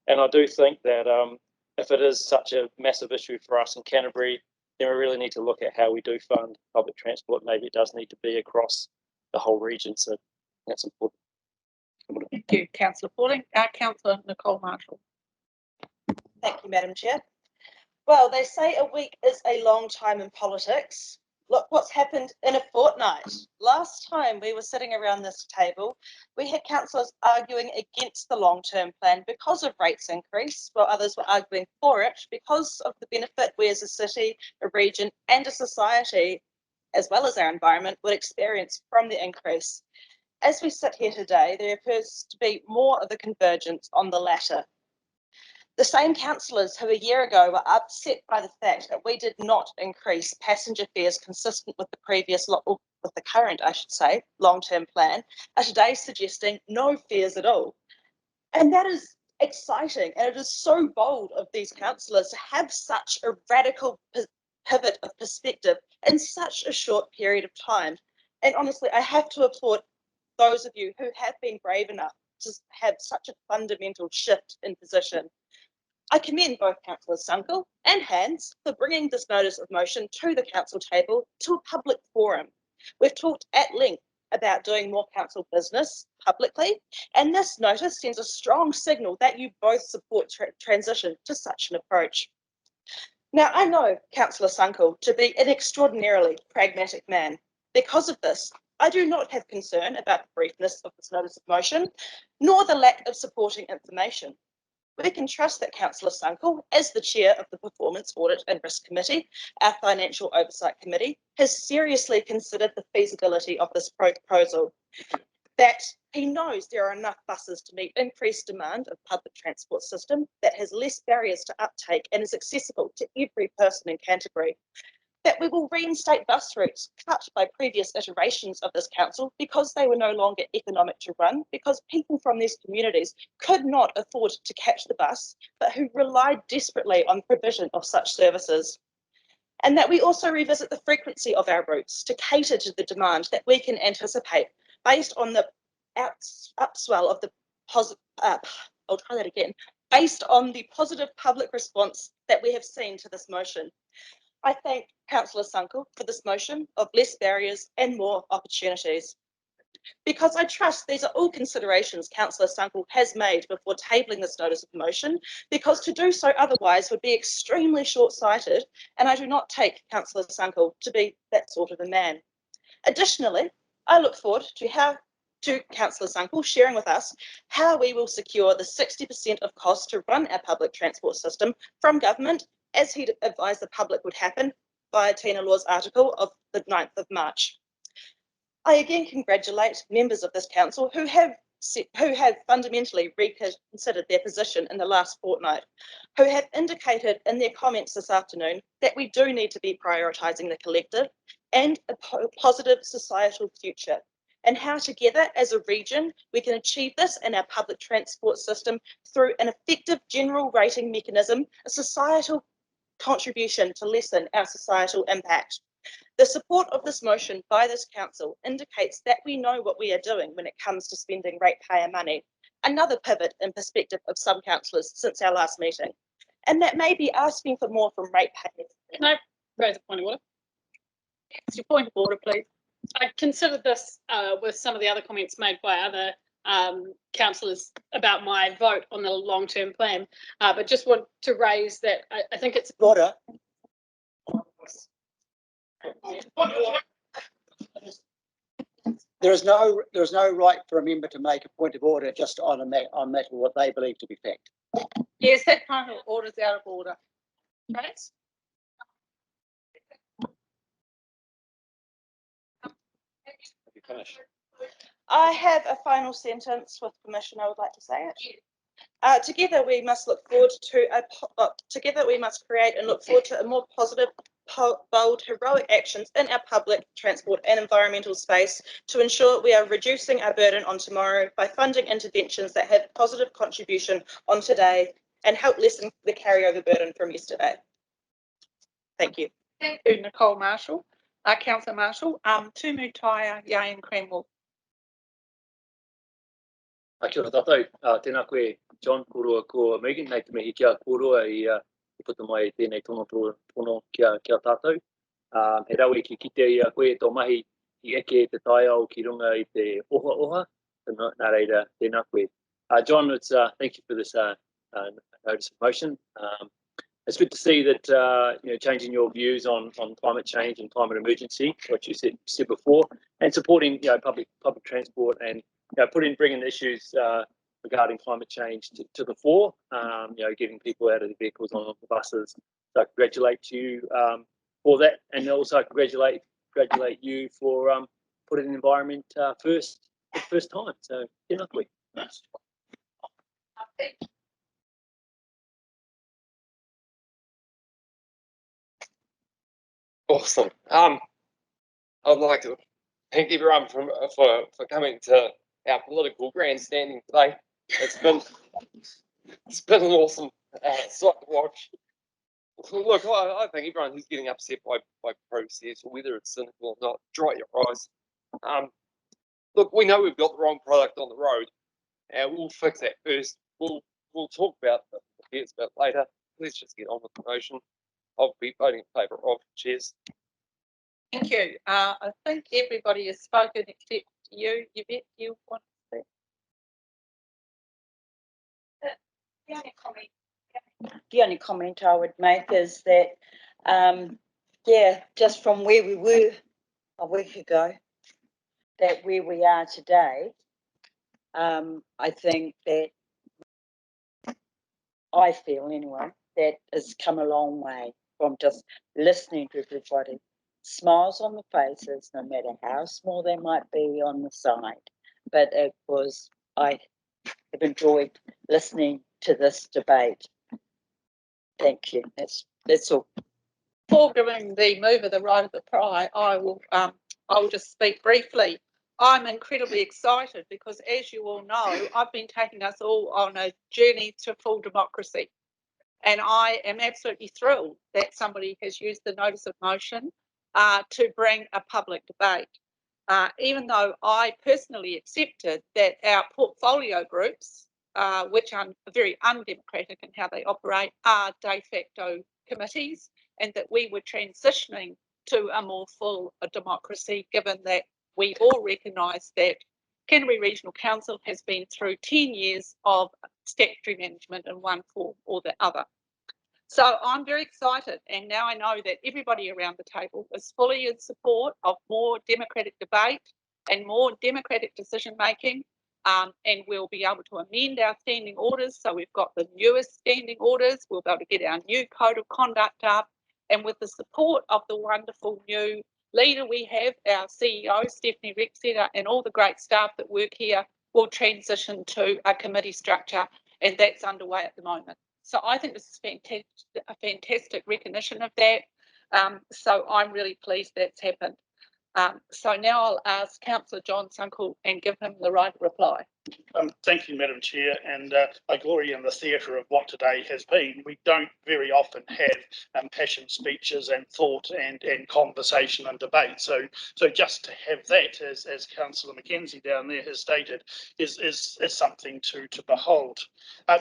And I do think that if it is such a massive issue for us in Canterbury, then we really need to look at how we do fund public transport. Maybe it does need to be across the whole region, so that's important. Thank you, Councillor Pauling. Councillor Nicole Marshall. Thank you, Madam Chair. Well, they say a week is a long time in politics. Look what's happened in a fortnight. Last time we were sitting around this table, we had councillors arguing against the long-term plan because of rates increase, while others were arguing for it because of the benefit we as a city, a region and a society, as well as our environment, would experience from the increase. As we sit here today, there appears to be more of a convergence on the latter. The same councillors who a year ago were upset by the fact that we did not increase passenger fares consistent with the current, I should say, long-term plan, are today suggesting no fares at all. And that is exciting, and it is so bold of these councillors to have such a radical pivot of perspective in such a short period of time. And honestly, I have to applaud those of you who have been brave enough to have such a fundamental shift in position. I commend both Councillors Sunkel and Hands for bringing this notice of motion to the council table to a public forum. We've talked at length about doing more council business publicly, and this notice sends a strong signal that you both support transition to such an approach. Now, I know Councillor Sunkel to be an extraordinarily pragmatic man. Because of this, I do not have concern about the briefness of this notice of motion, nor the lack of supporting information. We can trust that Councillor Sunkel, as the chair of the Performance Audit and Risk Committee, our Financial Oversight Committee, has seriously considered the feasibility of this proposal, that he knows there are enough buses to meet increased demand of public transport system that has less barriers to uptake and is accessible to every person in Canterbury. That we will reinstate bus routes cut by previous iterations of this council because they were no longer economic to run, because people from these communities could not afford to catch the bus, but who relied desperately on provision of such services. And that we also revisit the frequency of our routes to cater to the demand that we can anticipate based on the upswell of the based on the positive public response that we have seen to this motion. I thank Councillor Sunkel for this motion of less barriers and more opportunities. Because I trust these are all considerations Councillor Sunkel has made before tabling this notice of motion, because to do so otherwise would be extremely short-sighted, and I do not take Councillor Sunkel to be that sort of a man. Additionally, I look forward to how to Councillor Sunkel, sharing with us how we will secure the 60% of costs to run our public transport system from government, as he advised the public would happen via Tina Law's article of the 9th of March. I again congratulate members of this council who have fundamentally reconsidered their position in the last fortnight, who have indicated in their comments this afternoon that we do need to be prioritising the collective and a positive societal future, and how together as a region we can achieve this in our public transport system through an effective general rating mechanism, a societal contribution to lessen our societal impact. The support of this motion by this council indicates that we know what we are doing when it comes to spending ratepayer money, another pivot in perspective of some councillors since our last meeting, and that may be asking for more from ratepayers. Can I raise a point of order? It's your point of order, please. I considered this with some of the other comments made by other councillors about my vote on the long-term plan, but just want to raise that I think it's Order. There is no right for a member to make a point of order just on a matter what they believe to be fact. Yes, that point of order is out of order. Right? I have a final sentence with permission. I would like to say it. Together we must look forward to together we must create and look forward to a more positive, bold, heroic actions in our public transport and environmental space to ensure we are reducing our burden on tomorrow by funding interventions that have positive contribution on today and help lessen the carryover burden from yesterday. Thank you. Thank you, Nicole Marshall. Councillor Marshall, Tumu Taiao, Yay and Cranwell. Kia ora tātou, tēnā koe John, koroa ko Megan, nei te mihi kia koroa i puta mai tēnei tono kia tātou. He rawe ki kite i a koe tō mahi i eke te Taiao ki runga i te oha, nā reira tēnā koe. John, it's, thank you for this notice of motion. It's good to see that changing your views on climate change and climate emergency, what you said before, and supporting public transport and bringing issues regarding climate change to the fore. Getting people out of the vehicles on the buses. So I congratulate you for that, and also congratulate you for putting the environment first for the first time. So tēnā koe. Awesome. I'd like to thank everyone for coming to our political grandstanding today. It's been an awesome sight to watch. Look, I think everyone who's getting upset by process, or whether it's cynical or not, dry your eyes. Look, we know we've got the wrong product on the road, and we'll fix that first. We'll talk about the bits a bit later. Let's just get on with the motion. I'll be voting in favour of. Cheers. Thank you. I think everybody has spoken except you. Yvette, you want to say? The only comment I would make is that, just from where we were a week ago, that where we are today, I think that I feel anyway, that has come a long way from just listening to everybody. Smiles on the faces, no matter how small they might be on the side. But I have enjoyed listening to this debate. Thank you. That's all. Before giving the mover the right of the cry, I will just speak briefly. I'm incredibly excited because, as you all know, I've been taking us all on a journey to full democracy. And I am absolutely thrilled that somebody has used the notice of motion to bring a public debate. Even though I personally accepted that our portfolio groups, which are very undemocratic in how they operate, are de facto committees, and that we were transitioning to a more full democracy, given that we all recognise that Canterbury Regional Council has been through 10 years of statutory management in one form or the other. So I'm very excited, and now I know that everybody around the table is fully in support of more democratic debate, and more democratic decision making. And we'll be able to amend our standing orders. So we've got the newest standing orders. We'll be able to get our new code of conduct up. And with the support of the wonderful new leader we have, our CEO, Stephanie Rexeter, and all the great staff that work here, we'll transition to a committee structure, and that's underway at the moment. So I think this is a fantastic recognition of that. So I'm really pleased that's happened. So now I'll ask Councillor John Sunkel and give him the right reply. Thank you, Madam Chair, and I glory in the theatre of what today has been. We don't very often have impassioned speeches and thought and conversation and debate. So just to have that, as Councillor Mackenzie down there has stated, is something to behold.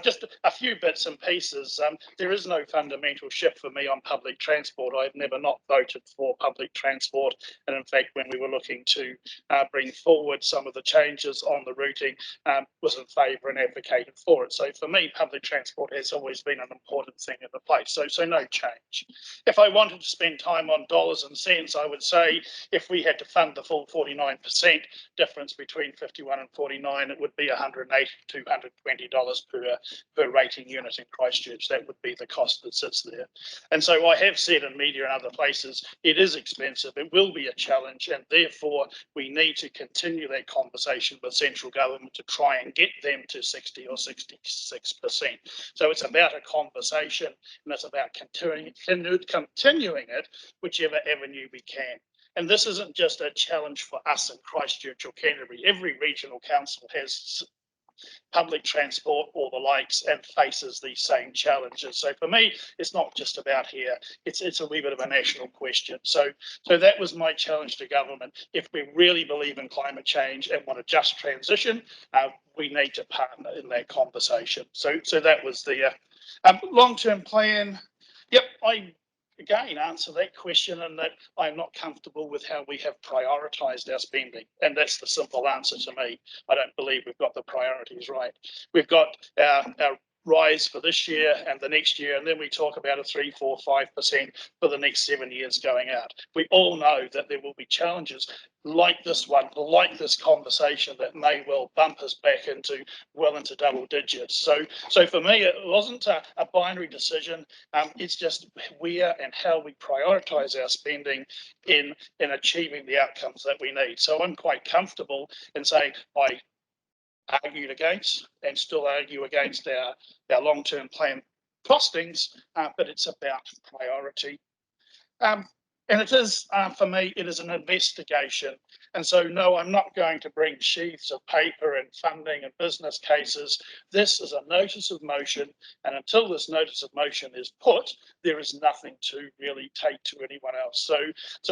Just a few bits and pieces. There is no fundamental shift for me on public transport. I've never not voted for public transport, and in fact, when we were looking to bring forward some of the changes on the routing, was in favour and advocated for it. So for me, public transport has always been an important thing in the place. So no change. If I wanted to spend time on dollars and cents, I would say if we had to fund the full 49% difference between 51 and 49, it would be $180 to $220 per rating unit in Christchurch. That would be the cost that sits there. And so I have said in media and other places, it is expensive. It will be a challenge, and therefore we need to continue that conversation with central government to try and get them to 60 or 66%. So it's about a conversation, and it's about continuing it, whichever avenue we can. And this isn't just a challenge for us in Christchurch or Canterbury. Every regional council has public transport or the likes and faces these same challenges. So for me, it's not just about here. It's a wee bit of a national question. So that was my challenge to government. If we really believe in climate change and want a just transition, we need to partner in that conversation. So that was the long-term plan. Yep, I again answer that question, and that I'm not comfortable with how we have prioritised our spending, and that's the simple answer to me. I don't believe we've got the priorities right. We've got our rise for this year and the next year, and then we talk about a 3, 4, 5% for the next 7 years going out. We all know that there will be challenges like this one, like this conversation, that may well bump us back into double digits. So for me, it wasn't a binary decision. It's just where and how we prioritise our spending in achieving the outcomes that we need. So I'm quite comfortable in saying I argued against and still argue against our long-term plan costings, but it's about priority. And it is, for me, it is an investigation. And so, no, I'm not going to bring sheaths of paper and funding and business cases. This is a notice of motion. And until this notice of motion is put, there is nothing to really take to anyone else. So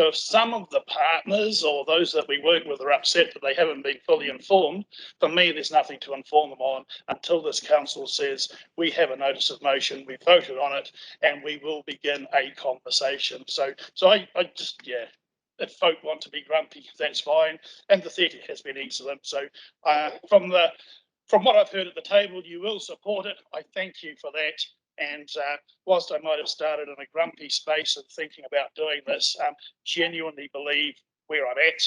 if some of the partners or those that we work with are upset that they haven't been fully informed, for me, there's nothing to inform them on until this council says we have a notice of motion, we voted on it, and we will begin a conversation. So I just, yeah, if folk want to be grumpy, that's fine. And the theatre has been excellent. So from what I've heard at the table, you will support it. I thank you for that. And whilst I might have started in a grumpy space of thinking about doing this, genuinely believe where I'm at.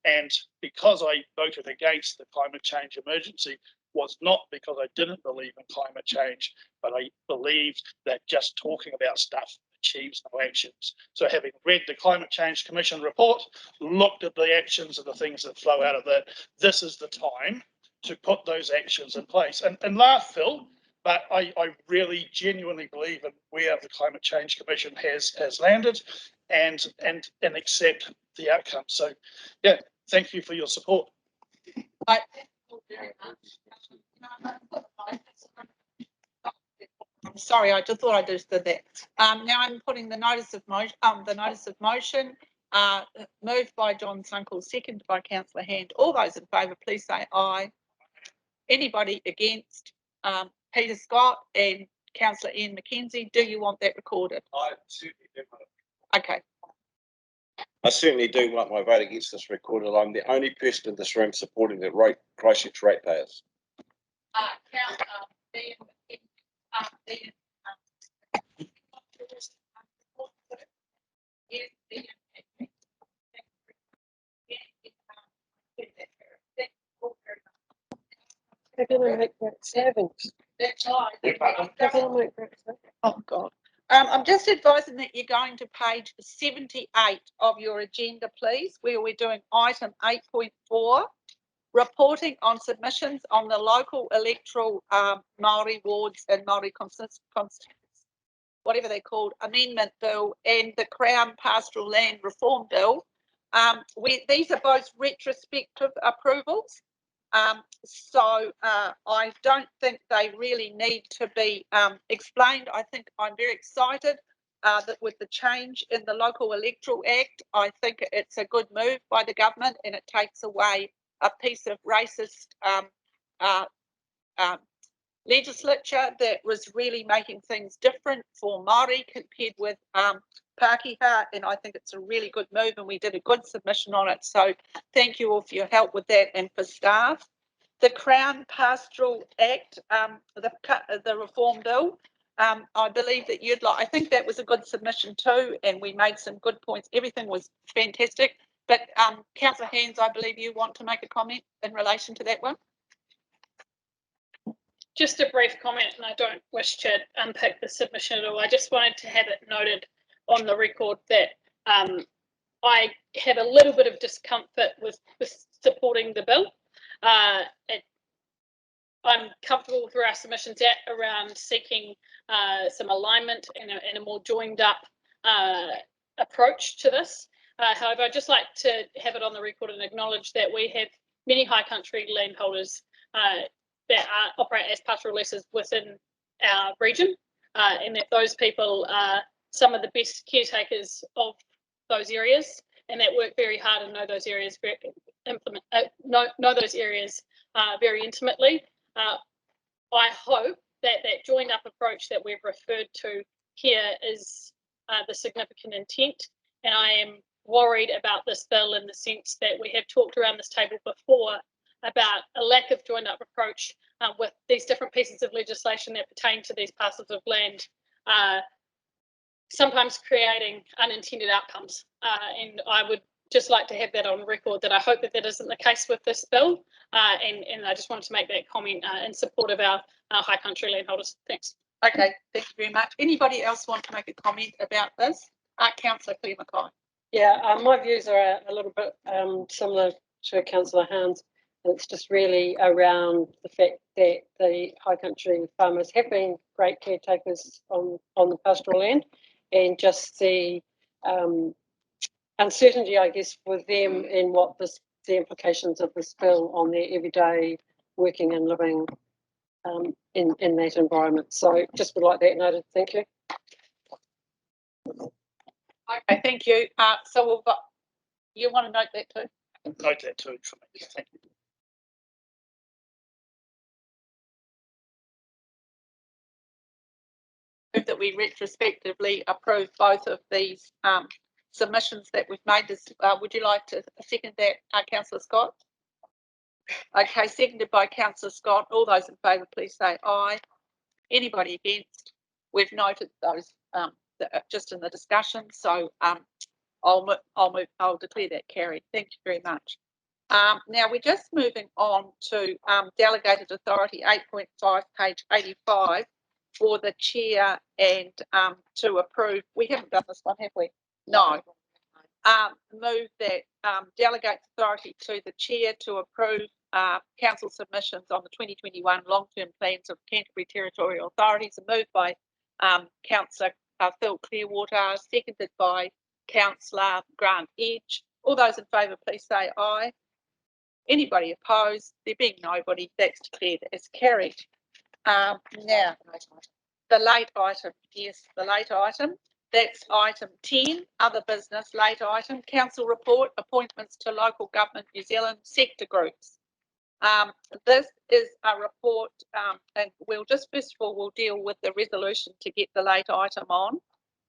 And because I voted against the climate change emergency was not because I didn't believe in climate change, but I believed that just talking about stuff achieves no actions. So having read the Climate Change Commission report, looked at the actions and the things that flow out of that, this is the time to put those actions in place. And laugh, Phil, but I really genuinely believe in where the Climate Change Commission has landed and accept the outcome. So yeah, thank you for your support. I'm sorry, I just thought I just did that. Now I'm putting the notice of motion, moved by John Sunkel, seconded by Councillor Hand. All those in favour, please say aye. Anybody against? Peter Scott and Councillor Ian Mackenzie, do you want that recorded? I certainly do. Okay. I certainly do want my vote against this recorded. I'm the only person in this room supporting the Christchurch ratepayers. They're gonna make that seven. That's right. They're gonna make that seven. Oh, God. I'm just advising that you're going to page 78 of your agenda, please, where we're doing item 8.4, reporting on submissions on the local electoral Māori wards and Māori whatever they're called, amendment bill and the Crown Pastoral Land Reform Bill. These are both retrospective approvals. So I don't think they really need to be explained. I think I'm very excited that with the change in the Local Electoral Act, I think it's a good move by the government and it takes away a piece of racist legislature that was really making things different for Māori compared with Pākehā, and I think it's a really good move and we did a good submission on it. So thank you all for your help with that and for staff. The Crown Pastoral Act, the Reform Bill, I believe that I think that was a good submission too, and we made some good points. Everything was fantastic. But Councillor Hands, I believe you want to make a comment in relation to that one. Just a brief comment, and I don't wish to unpick the submission at all. I just wanted to have it noted on the record that I have a little bit of discomfort with supporting the bill. I'm comfortable through our submissions around seeking some alignment and a more joined up approach to this. However, I'd just like to have it on the record and acknowledge that we have many high country landholders that operate as pastoral leases within our region, and that those people are some of the best caretakers of those areas, and that work very hard and know those areas very intimately. I hope that that joined up approach that we've referred to here is the significant intent, and I am worried about this bill in the sense that we have talked around this table before about a lack of joined up approach with these different pieces of legislation that pertain to these parcels of land, sometimes creating unintended outcomes. And I would just like to have that on record that I hope that that isn't the case with this bill. And I just wanted to make that comment in support of our high country landholders. Thanks. Okay, thank you very much. Anybody else want to make a comment about this? Councillor Claire Mackay. Yeah, my views are a little bit similar to Councillor Hans. It's just really around the fact that the high country farmers have been great caretakers on the pastoral land, and just the uncertainty, I guess, with them in what the implications of this bill on their everyday working and living in that environment. So just would like that noted. Thank you. Okay, thank you. So we've got, you want to note that too? Note that too. Thank you. That we retrospectively approve both of these submissions that we've made. This, would you like to second that, Councillor Scott? Okay, seconded by Councillor Scott. All those in favour, please say aye. Anybody against? We've noted those just in the discussion, so I'll declare that carried. Thank you very much. Now we're just moving on to delegated authority 8.5, page 85. For the chair and to approve. We haven't done this one, have we? No. Move that delegates authority to the chair to approve council submissions on the 2021 long-term plans of Canterbury Territorial Authorities. Moved by Councillor Phil Clearwater, seconded by Councillor Grant Edge. All those in favour, please say aye. Anybody opposed? There being nobody, that's declared as carried. Now, the late item, yes, the late item. That's item 10, other business, late item, council report, appointments to local government New Zealand sector groups. This is a report, and we'll just first of all, we'll deal with the resolution to get the late item on,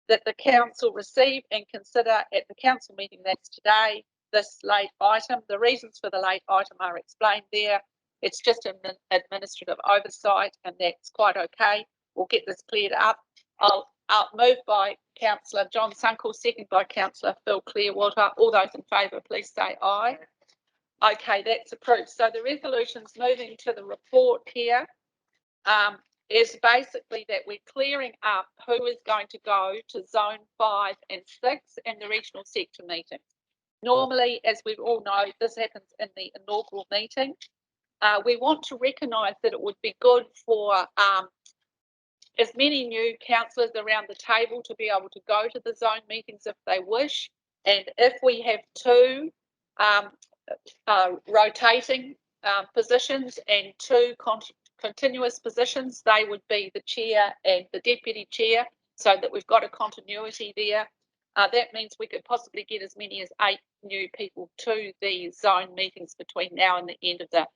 that the council receive and consider at the council meeting that's today, this late item. The reasons for the late item are explained there. It's just an administrative oversight, and that's quite okay. We'll get this cleared up. I'll move by Councillor John Sunkel, second by Councillor Phil Clearwater. All those in favour, please say aye. Okay, that's approved. So the resolution's moving to the report here. Is basically that we're clearing up who is going to go to zone 5 and 6 in the regional sector meeting. Normally, as we all know, this happens in the inaugural meeting. We want to recognise that it would be good for as many new councillors around the table to be able to go to the zone meetings if they wish. And if we have two rotating positions and two continuous positions, they would be the chair and the deputy chair, so that we've got a continuity there. That means we could possibly get as many as 8 new people to the zone meetings between now and the end of the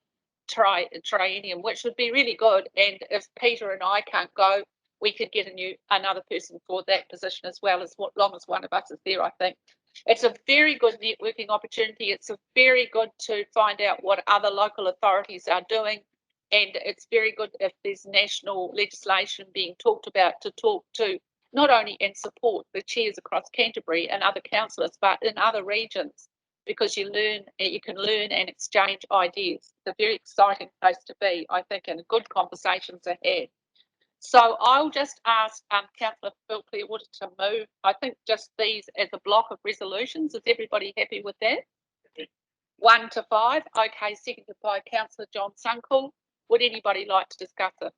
triennium, which would be really good. And if Peter and I can't go, we could get another person for that position as well, as long as one of us is there. I think it's a very good networking opportunity. It's a very good to find out what other local authorities are doing. And it's very good if there's national legislation being talked about to talk to, not only and support the chairs across Canterbury and other councillors, but in other regions, because you can learn and exchange ideas. It's a very exciting place to be, I think, and good conversations ahead. So I'll just ask Councillor Phil Clearwater to move, I think, just these as a block of resolutions. Is everybody happy with that? 1 to 5. Okay, seconded by Councillor John Sunkel. Would anybody like to discuss it?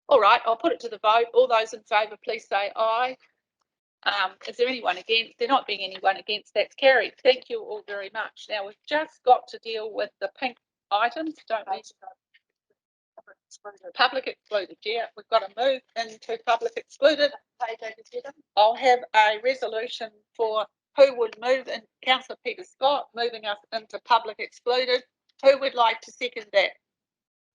All right, I'll put it to the vote. All those in favour, please say aye. Is there anyone against? There not being anyone against, that's carried. Thank you all very much. Now we've just got to deal with the pink items, don't we? Public excluded, yeah. We've got to move into public excluded. I'll have a resolution for who would move in. Councillor Peter Scott moving us into public excluded. Who would like to second that?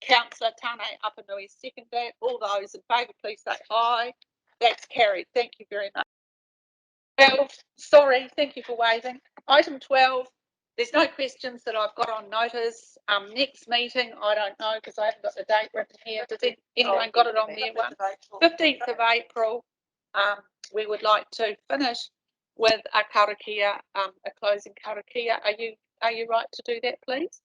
Councillor Tane Apanui second that. All those in favour, please say aye. That's carried. Thank you very much. 12, sorry, thank you for waiting. Item 12, there's no questions that I've got on notice. Next meeting, I don't know because I haven't got the date written here. Does anyone got it on there? 15th of April. We would like to finish with a karakia, a closing karakia. Are you right to do that, please?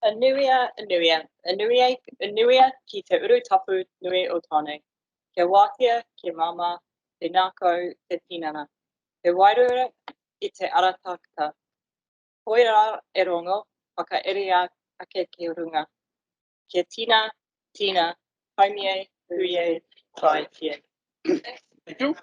Anuia, anuia, anuia, anuia, ki te uru tapu nui o tane. Ke wākia, ke mama, te nākau, te tinana. Te wairua I te aratakata. Koira e rongo, whakaerea ake ke runga. Ke tina, tina, haumie, huie, tai tie. Thank you.